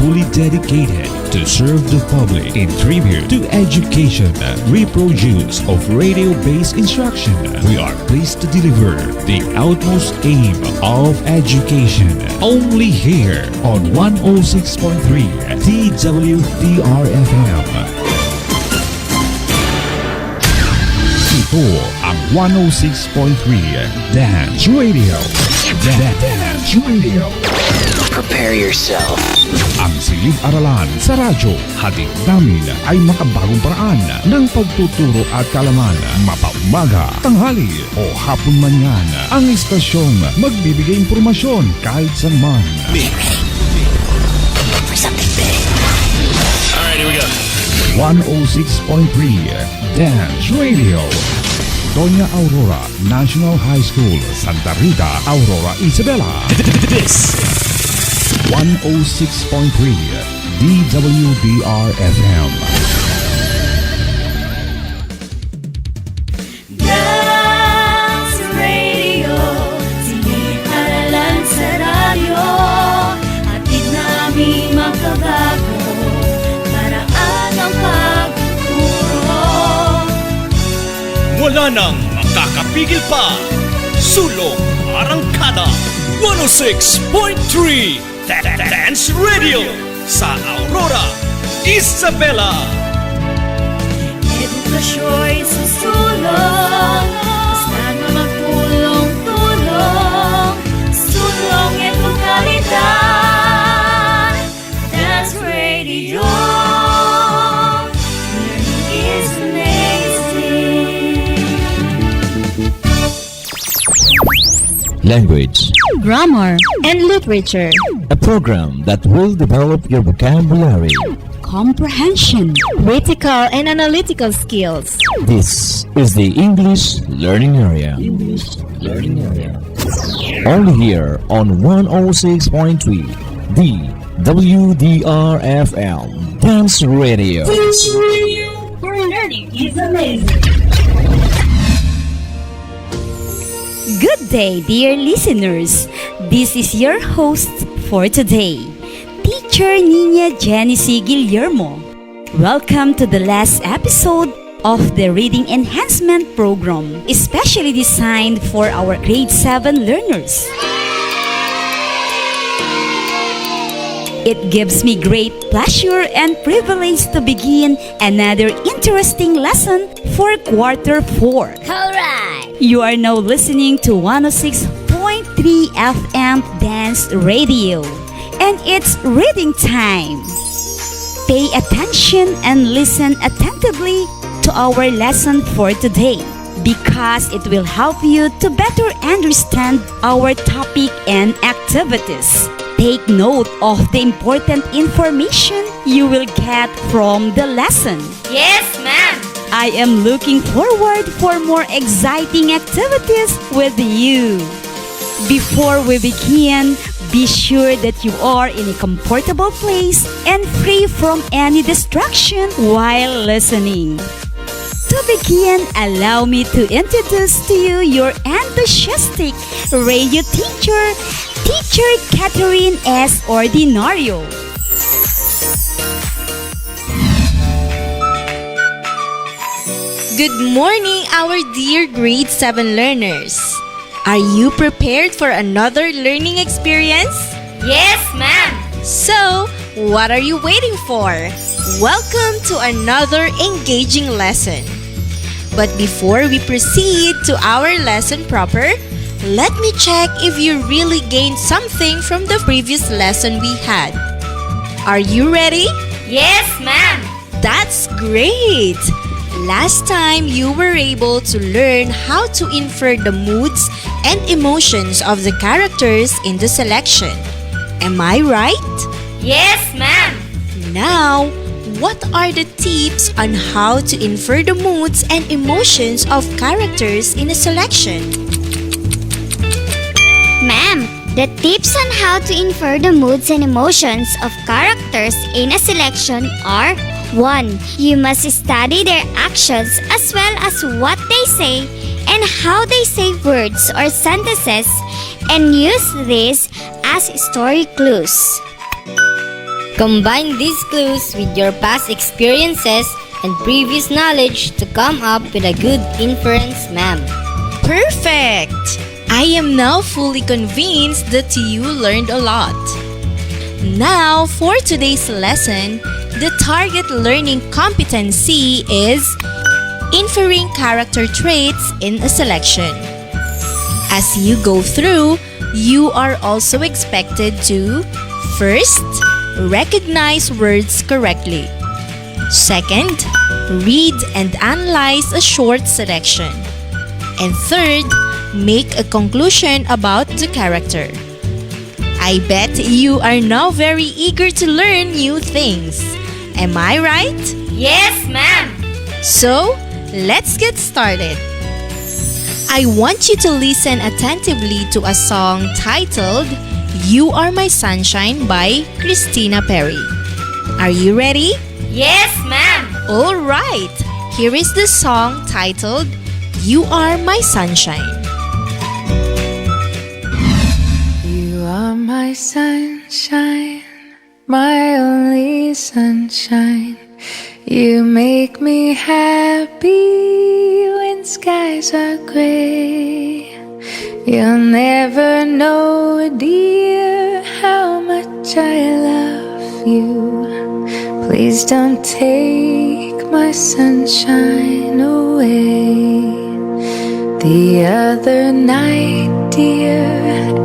Fully dedicated to serve the public in tribute to education, reproduce of radio-based instruction. We are pleased to deliver the utmost aim of education only here on 106.3 TWTR-FM. Ito ang 106.3 Dance Radio. Dance Radio. Prepare yourself. Ang silid-aralan sa radyo, hatid namin ay makabagong paraan ng pagtuturo at kalaman. Mapaumaga, tanghali o hapon man yan. Ang istasyong magbibigay impormasyon kahit saan man. Alright, here we go. 106.3 Dance Radio. Doña Aurora National High School, Santa Rita, Aurora, Isabela. This 106.3 DWDR-FM. Dance Radio, siniparalan sa radyo, hatid namin makabago, paraan ang pagtuturo. Wala nang makakapigil pa. Sulong Arangkada 106.3 Dance Radio sa Aurora, Isabela. Edukasyo'y susulong, basta na magtulong-tulong, sulong edukalidad. Dance Radio, learning is amazing. Language, Grammar, and Literature. a program that will develop your vocabulary. Comprehension, critical and analytical skills. This is the English Learning Area. Only here on 106.3 DWDR-FM Dance Radio. Where learning is amazing. Good day, dear listeners. This is your host for today, Teacher Nina Janice Guillermo. Welcome to the last episode of the Reading Enhancement Program, especially designed for our grade 7 learners. It gives me great pleasure and privilege to begin another interesting lesson for quarter 4. Alright! You are now listening to 106.3 FM Dance Radio, and it's reading time. Pay attention and listen attentively to our lesson for today, because it will help you to better understand our topic and activities. Take note of the important information you will get from the lesson. Yes, ma'am! I am looking forward for more exciting activities with you. Before we begin, be sure that you are in a comfortable place and free from any distraction while listening. To begin, allow me to introduce to you your enthusiastic radio teacher, Teacher Catherine S. Ordinario. Good morning, our dear grade 7 learners. Are you prepared for another learning experience? Yes, ma'am. So, what are you waiting for? Welcome to another engaging lesson. But before we proceed to our lesson proper, let me check if you really gained something from the previous lesson we had. Are you ready? Yes, ma'am. That's great! Last time you were able to learn how to infer the moods and emotions of the characters in the selection. Am I right? Yes, ma'am. Now, what are the tips on how to infer the moods and emotions of characters in a selection? Ma'am, the tips on how to infer the moods and emotions of characters in a selection are: 1. You must study their actions as well as what they say and how they say words or sentences and use this as story clues. Combine these clues with your past experiences and previous knowledge to come up with a good inference, ma'am. Perfect! I am now fully convinced that you learned a lot. Now, for today's lesson, the target learning competency is inferring character traits in a selection. As you go through, you are also expected to: first, recognize words correctly. Second, read and analyze a short selection. And third, make a conclusion about the character. I bet you are now very eager to learn new things. Am I right? Yes, ma'am. So, let's get started. I want you to listen attentively to a song titled "You Are My Sunshine" by Christina Perry. Are you ready? Yes, ma'am. All right. Here is the song titled "You Are My Sunshine." You are my sunshine, my only sunshine. You make me happy when skies are gray. You'll never know, dear, how much I love you. Please don't take my sunshine away. The other night, dear,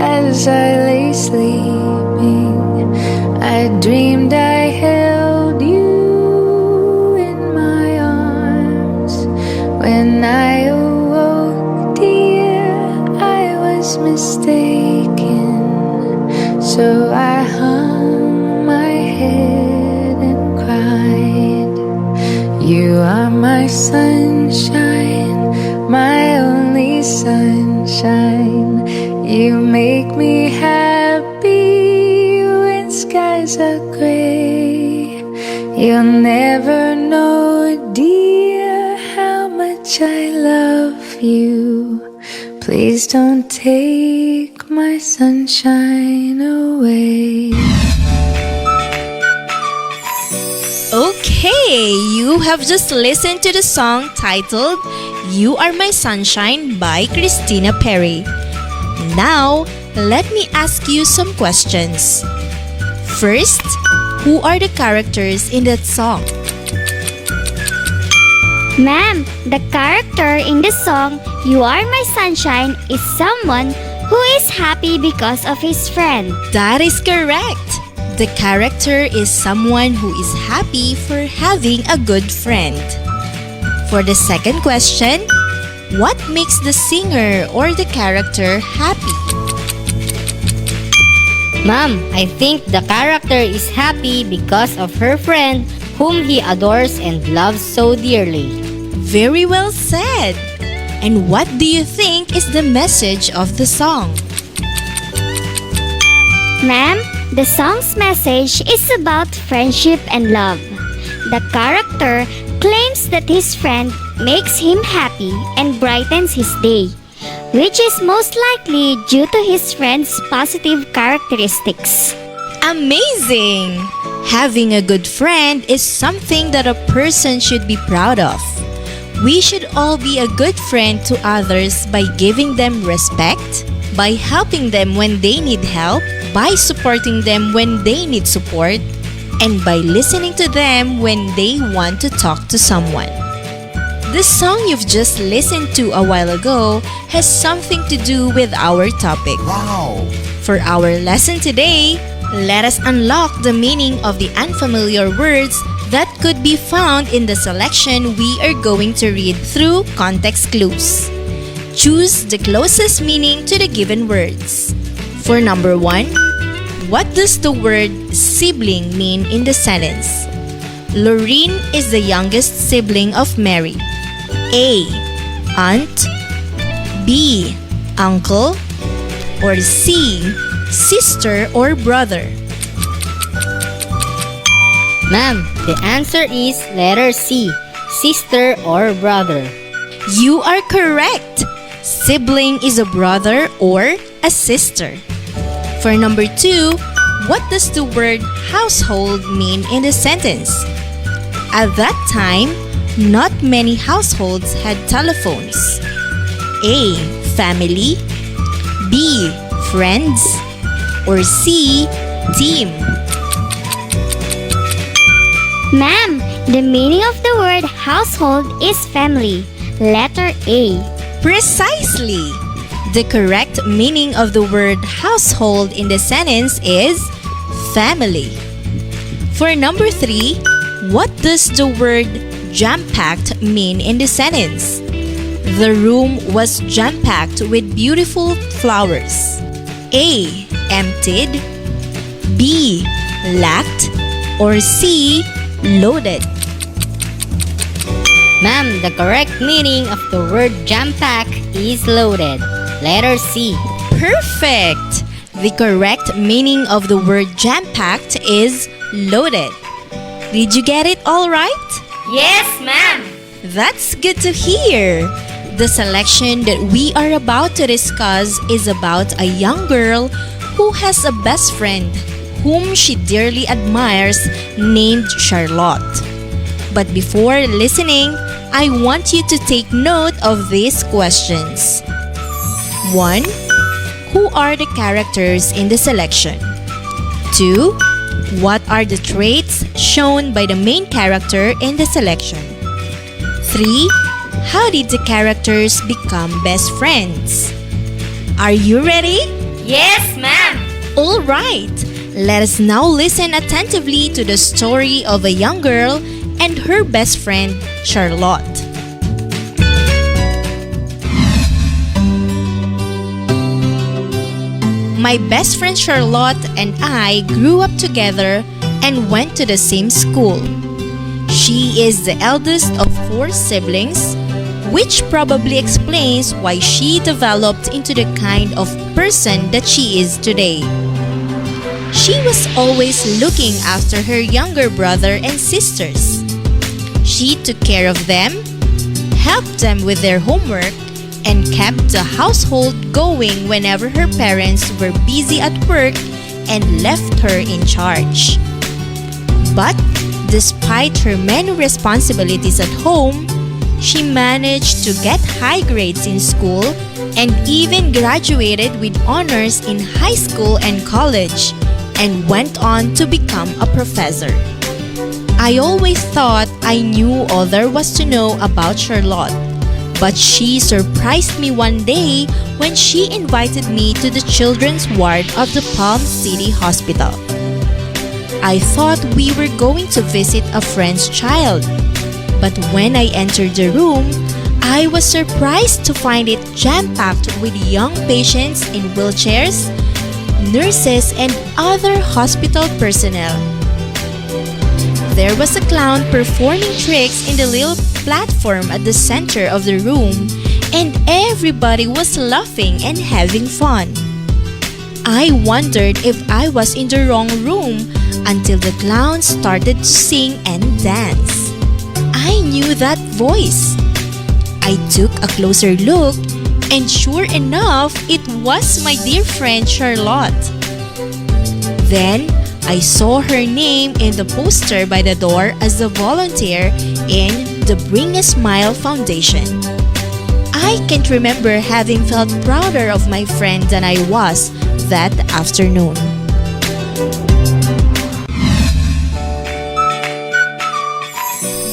as I lay sleeping, I dreamed I held you in my arms. When I awoke, dear, I was mistaken. So I hung my head and cried. You are my sunshine, my only sunshine. You make me happy when skies are gray. You'll never know, dear, how much I love you. Please don't take my sunshine away. Okay, you have just listened to the song titled "You Are My Sunshine" by Christina Perry. Now, let me ask you some questions. First, who are the characters in that song? Ma'am, the character in the song "You Are My Sunshine" is someone who is happy because of his friend. That is correct. The character is someone who is happy for having a good friend. For the second question, what makes the singer or the character happy? Ma'am, I think the character is happy because of her friend whom he adores and loves so dearly. Very well said. And what do you think is the message of the song? Ma'am, the song's message is about friendship and love. The character claims that his friend makes him happy and brightens his day, which is most likely due to his friend's positive characteristics. Amazing! Having a good friend is something that a person should be proud of. We should all be a good friend to others by giving them respect, by helping them when they need help, by supporting them when they need support, and by listening to them when they want to talk to someone. The song you've just listened to a while ago has something to do with our topic. Wow! For our lesson today, let us unlock the meaning of the unfamiliar words that could be found in the selection we are going to read through context clues. Choose the closest meaning to the given words. For number 1, what does the word sibling mean in the sentence? Lorene is the youngest sibling of Mary. A. Aunt, B. Uncle, or C. Sister or brother? Ma'am, the answer is letter C, sister or brother. You are correct. Sibling is a brother or a sister. For number 2, what does the word household mean in the sentence? At that time, not many households had telephones. A. Family, B. Friends, or C. Team? Ma'am, the meaning of the word household is family. Letter A. Precisely! The correct meaning of the word household in the sentence is family. For number 3, what does the word jam-packed mean in the sentence? The room was jam-packed with beautiful flowers. A. Emptied, B. Lacked, or C. Loaded? Ma'am, the correct meaning of the word jam-pack is loaded. Letter C. Perfect! The correct meaning of the word jam-packed is loaded. Did you get it all right? Yes, ma'am. That's good to hear. The selection that we are about to discuss is about a young girl who has a best friend whom she dearly admires named Charlotte. But before listening, I want you to take note of these questions. 1. Who are the characters in the selection? 2. What are the traits shown by the main character in the selection? 3. How did the characters become best friends? Are you ready? Yes, ma'am. All right. Let us now listen attentively to the story of a young girl and her best friend, Charlotte. My best friend Charlotte and I grew up together and went to the same school. She is the eldest of 4 siblings, which probably explains why she developed into the kind of person that she is today. She was always looking after her younger brother and sisters. She took care of them, helped them with their homework, and kept the household going whenever her parents were busy at work and left her in charge. But despite her many responsibilities at home, she managed to get high grades in school and even graduated with honors in high school and college, and went on to become a professor. I always thought I knew all there was to know about Charlotte, but she surprised me one day when she invited me to the children's ward of the Palm City Hospital. I thought we were going to visit a friend's child, but when I entered the room, I was surprised to find it jam-packed with young patients in wheelchairs, nurses, and other hospital personnel. There was a clown performing tricks in the little platform at the center of the room, and everybody was laughing and having fun. I wondered if I was in the wrong room until the clown started to sing and dance. I knew that voice. I took a closer look, and sure enough, it was my dear friend Charlotte. Then, I saw her name in the poster by the door as a volunteer in the Bring a Smile Foundation. I can't remember having felt prouder of my friend than I was that afternoon.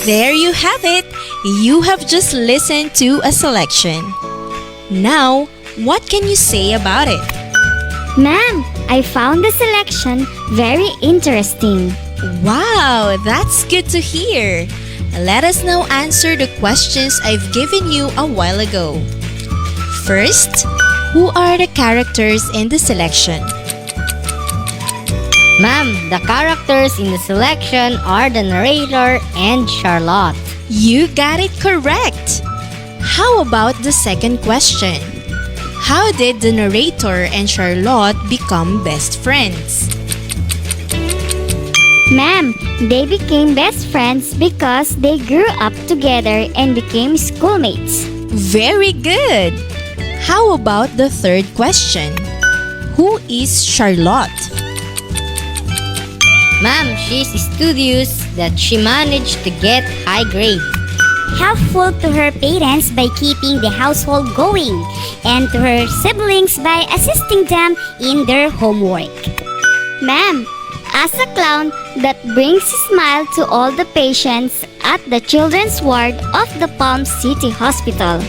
There you have it. You have just listened to a selection. Now, what can you say about it? Ma'am, I found the selection very interesting. Wow, that's good to hear. Let us now answer the questions I've given you a while ago. First, who are the characters in the selection? Ma'am, the characters in the selection are the narrator and Charlotte. You got it correct. How about the second question? How did the narrator and Charlotte become best friends? Ma'am, they became best friends because they grew up together and became schoolmates. Very good. How about the third question? Who is Charlotte? Ma'am, she's studious that she managed to get high grade. Helpful to her parents by keeping the household going, and to her siblings by assisting them in their homework. Ma'am, as a clown that brings a smile to all the patients at the children's ward of the Palm City Hospital.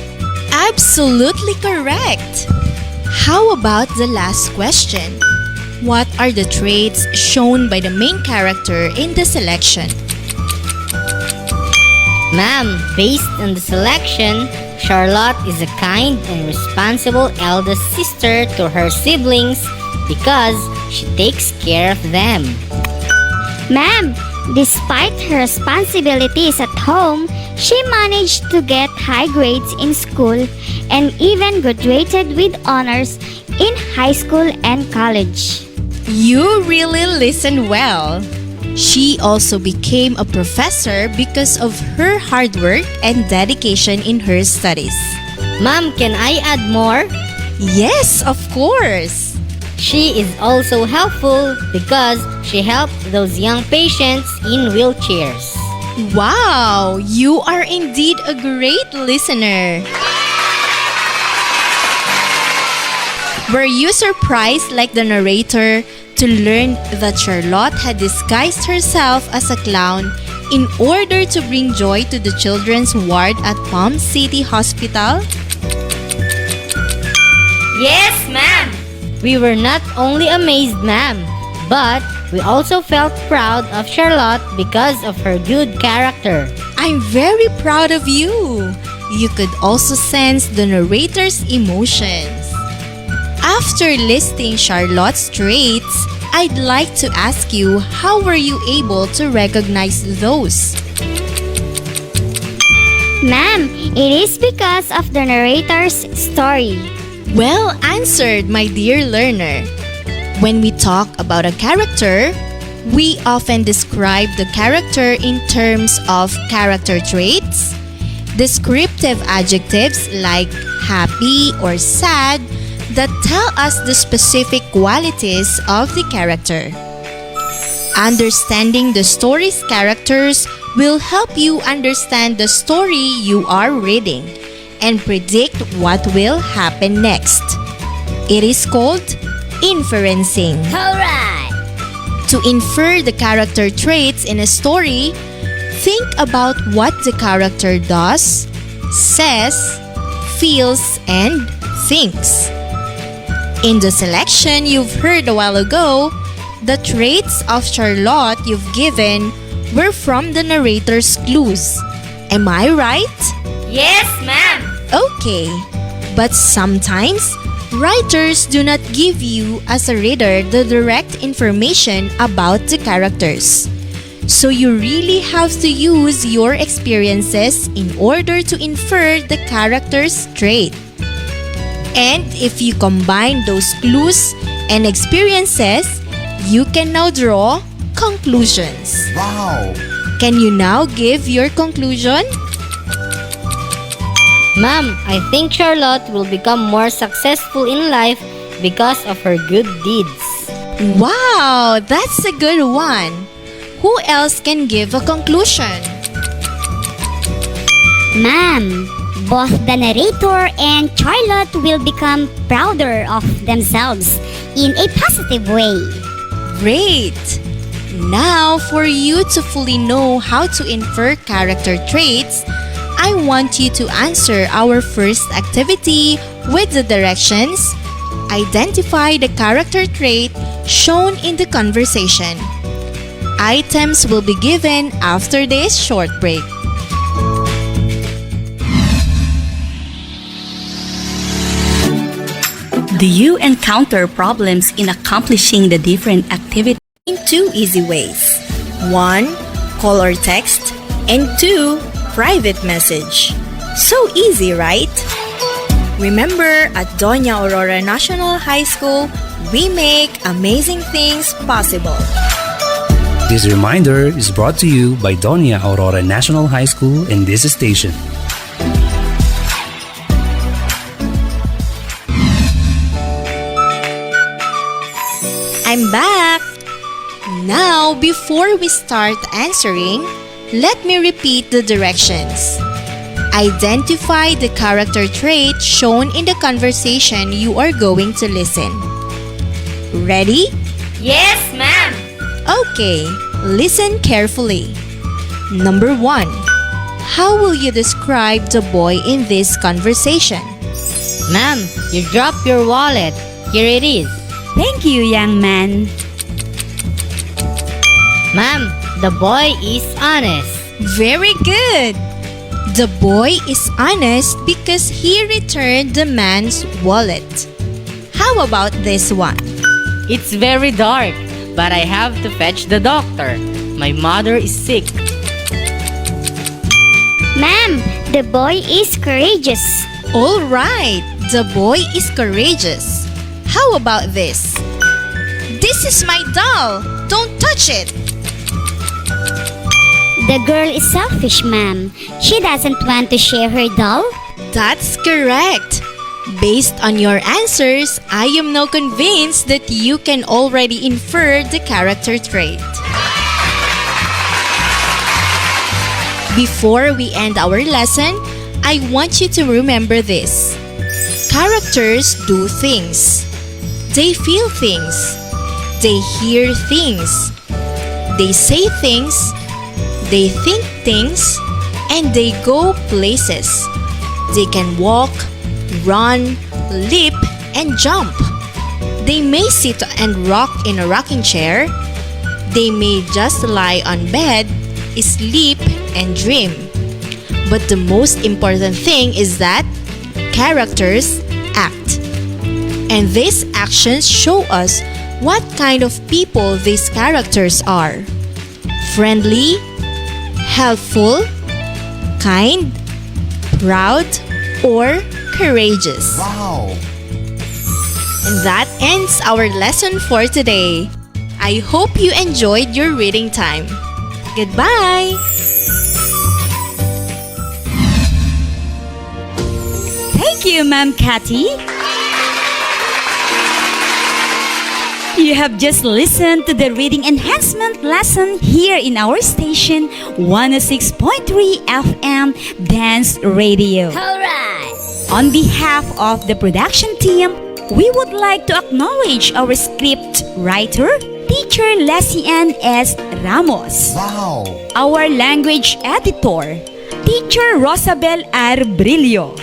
Absolutely correct. How about the last question? What are the traits shown by the main character in the selection? Ma'am, based on the selection, Charlotte is a kind and responsible eldest sister to her siblings because she takes care of them. Ma'am, despite her responsibilities at home, she managed to get high grades in school and even graduated with honors in high school and college. You really listened well. She also became a professor because of her hard work and dedication in her studies. Ma'am, can I add more? Yes, of course. She is also helpful because she helped those young patients in wheelchairs. Wow, you are indeed a great listener. Were you surprised, like the narrator, to learn that Charlotte had disguised herself as a clown in order to bring joy to the children's ward at Palm City Hospital? Yes, ma'am. We were not only amazed, ma'am, but we also felt proud of Charlotte because of her good character. I'm very proud of you. You could also sense the narrator's emotions. After listing Charlotte's traits, I'd like to ask you, how were you able to recognize those? Ma'am, it is because of the narrator's story. Well answered, my dear learner. When we talk about a character, we often describe the character in terms of character traits, descriptive adjectives like happy or sad, that tell us the specific qualities of the character. Understanding the story's characters will help you understand the story you are reading and predict what will happen next. It is called inferencing. Alright! To infer the character traits in a story, think about what the character does, says, feels, and thinks. In the selection you've heard a while ago, the traits of Charlotte you've given were from the narrator's clues. Am I right? Yes, ma'am. Okay, but sometimes writers do not give you as a reader the direct information about the characters. So you really have to use your experiences in order to infer the character's trait. And if you combine those clues and experiences, you can now draw conclusions. Wow! Can you now give your conclusion? Ma'am, I think Charlotte will become more successful in life because of her good deeds. Wow, that's a good one. Who else can give a conclusion? Ma'am, both the narrator and Charlotte will become prouder of themselves in a positive way. Great! Now, for you to fully know how to infer character traits, I want you to answer our first activity with the directions. Identify the character trait shown in the conversation. Items will be given after this short break. Do you encounter problems in accomplishing the different activities? In two easy ways. 1. Call or text. And 2. Private message. So easy, right? Remember, at Doña Aurora National High School, we make amazing things possible. This reminder is brought to you by Doña Aurora National High School and this station. I'm back! Now, before we start answering, let me repeat the directions. Identify the character trait shown in the conversation you are going to listen. Ready? Yes, ma'am. Okay, listen carefully. Number 1. How will you describe the boy in this conversation? Ma'am, you dropped your wallet. Here it is. Thank you, young man. Ma'am, the boy is honest. Very good! The boy is honest because he returned the man's wallet. How about this one? It's very dark, but I have to fetch the doctor. My mother is sick. Ma'am, the boy is courageous. All right, the boy is courageous. How about this? This is my doll. Don't touch it. The girl is selfish, ma'am. She doesn't want to share her doll. That's correct. Based on your answers, I am now convinced that you can already infer the character trait. Before we end our lesson, I want you to remember this. Characters do things. They feel things. They hear things. They say things. They think things. And they go places. They can walk, run, leap, and jump. They may sit and rock in a rocking chair. They may just lie on bed, sleep, and dream. But the most important thing is that characters act. And these actions show us what kind of people these characters are. Friendly, helpful, kind, proud, or courageous. Wow! And that ends our lesson for today. I hope you enjoyed your reading time. Goodbye! Thank you, Ma'am Cathy. You have just listened to the reading enhancement lesson here in our station 106.3 FM Dance Radio. Alright! On behalf of the production team, we would like to acknowledge our script writer, Teacher Lesian S. Ramos. Wow! Our language editor, Teacher Rosabel R. Brillo.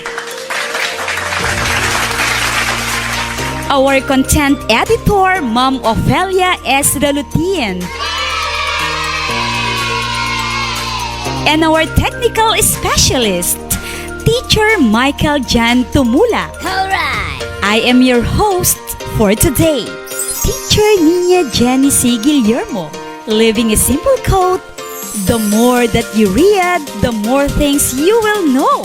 Our content editor, Ma'am Ophelia S. Ralutin. And our technical specialist, Teacher Michael Jan Tumula. Alright! I am your host for today, Teacher Nina Jenny C. Guillermo, living a simple quote: the more that you read, the more things you will know.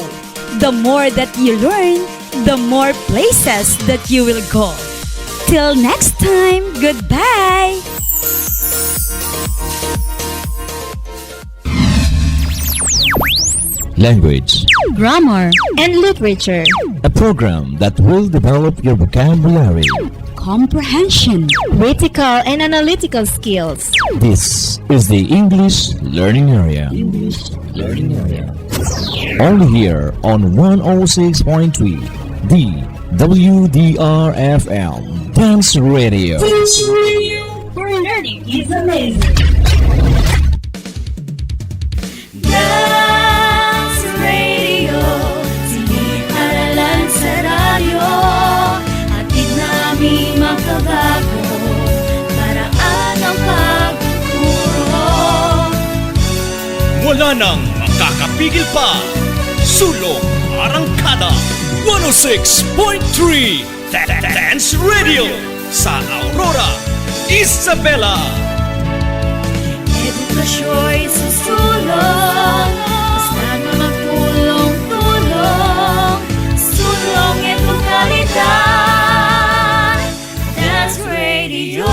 The more that you learn, the more places that you will go. Till next time, goodbye! Language, Grammar and literature. a program that will develop your vocabulary. Comprehension. Critical and analytical skills. This is the English Learning Area. English Learning Area. Only here on 106.3 the WDRFM Dance Radio. Dance Radio, where learning is amazing. Dance Radio, sinihalalan sa radyo. Hatid namin makabago, paraan ang pagtuturo. Wala nang makakapigil pa. Sulong Arangkada 106.3 Dance Radio sa Aurora, Isabela. Edukasyo'y susulong, basta na magtulong-tulong. Sulong edukalidad, Dance Radio.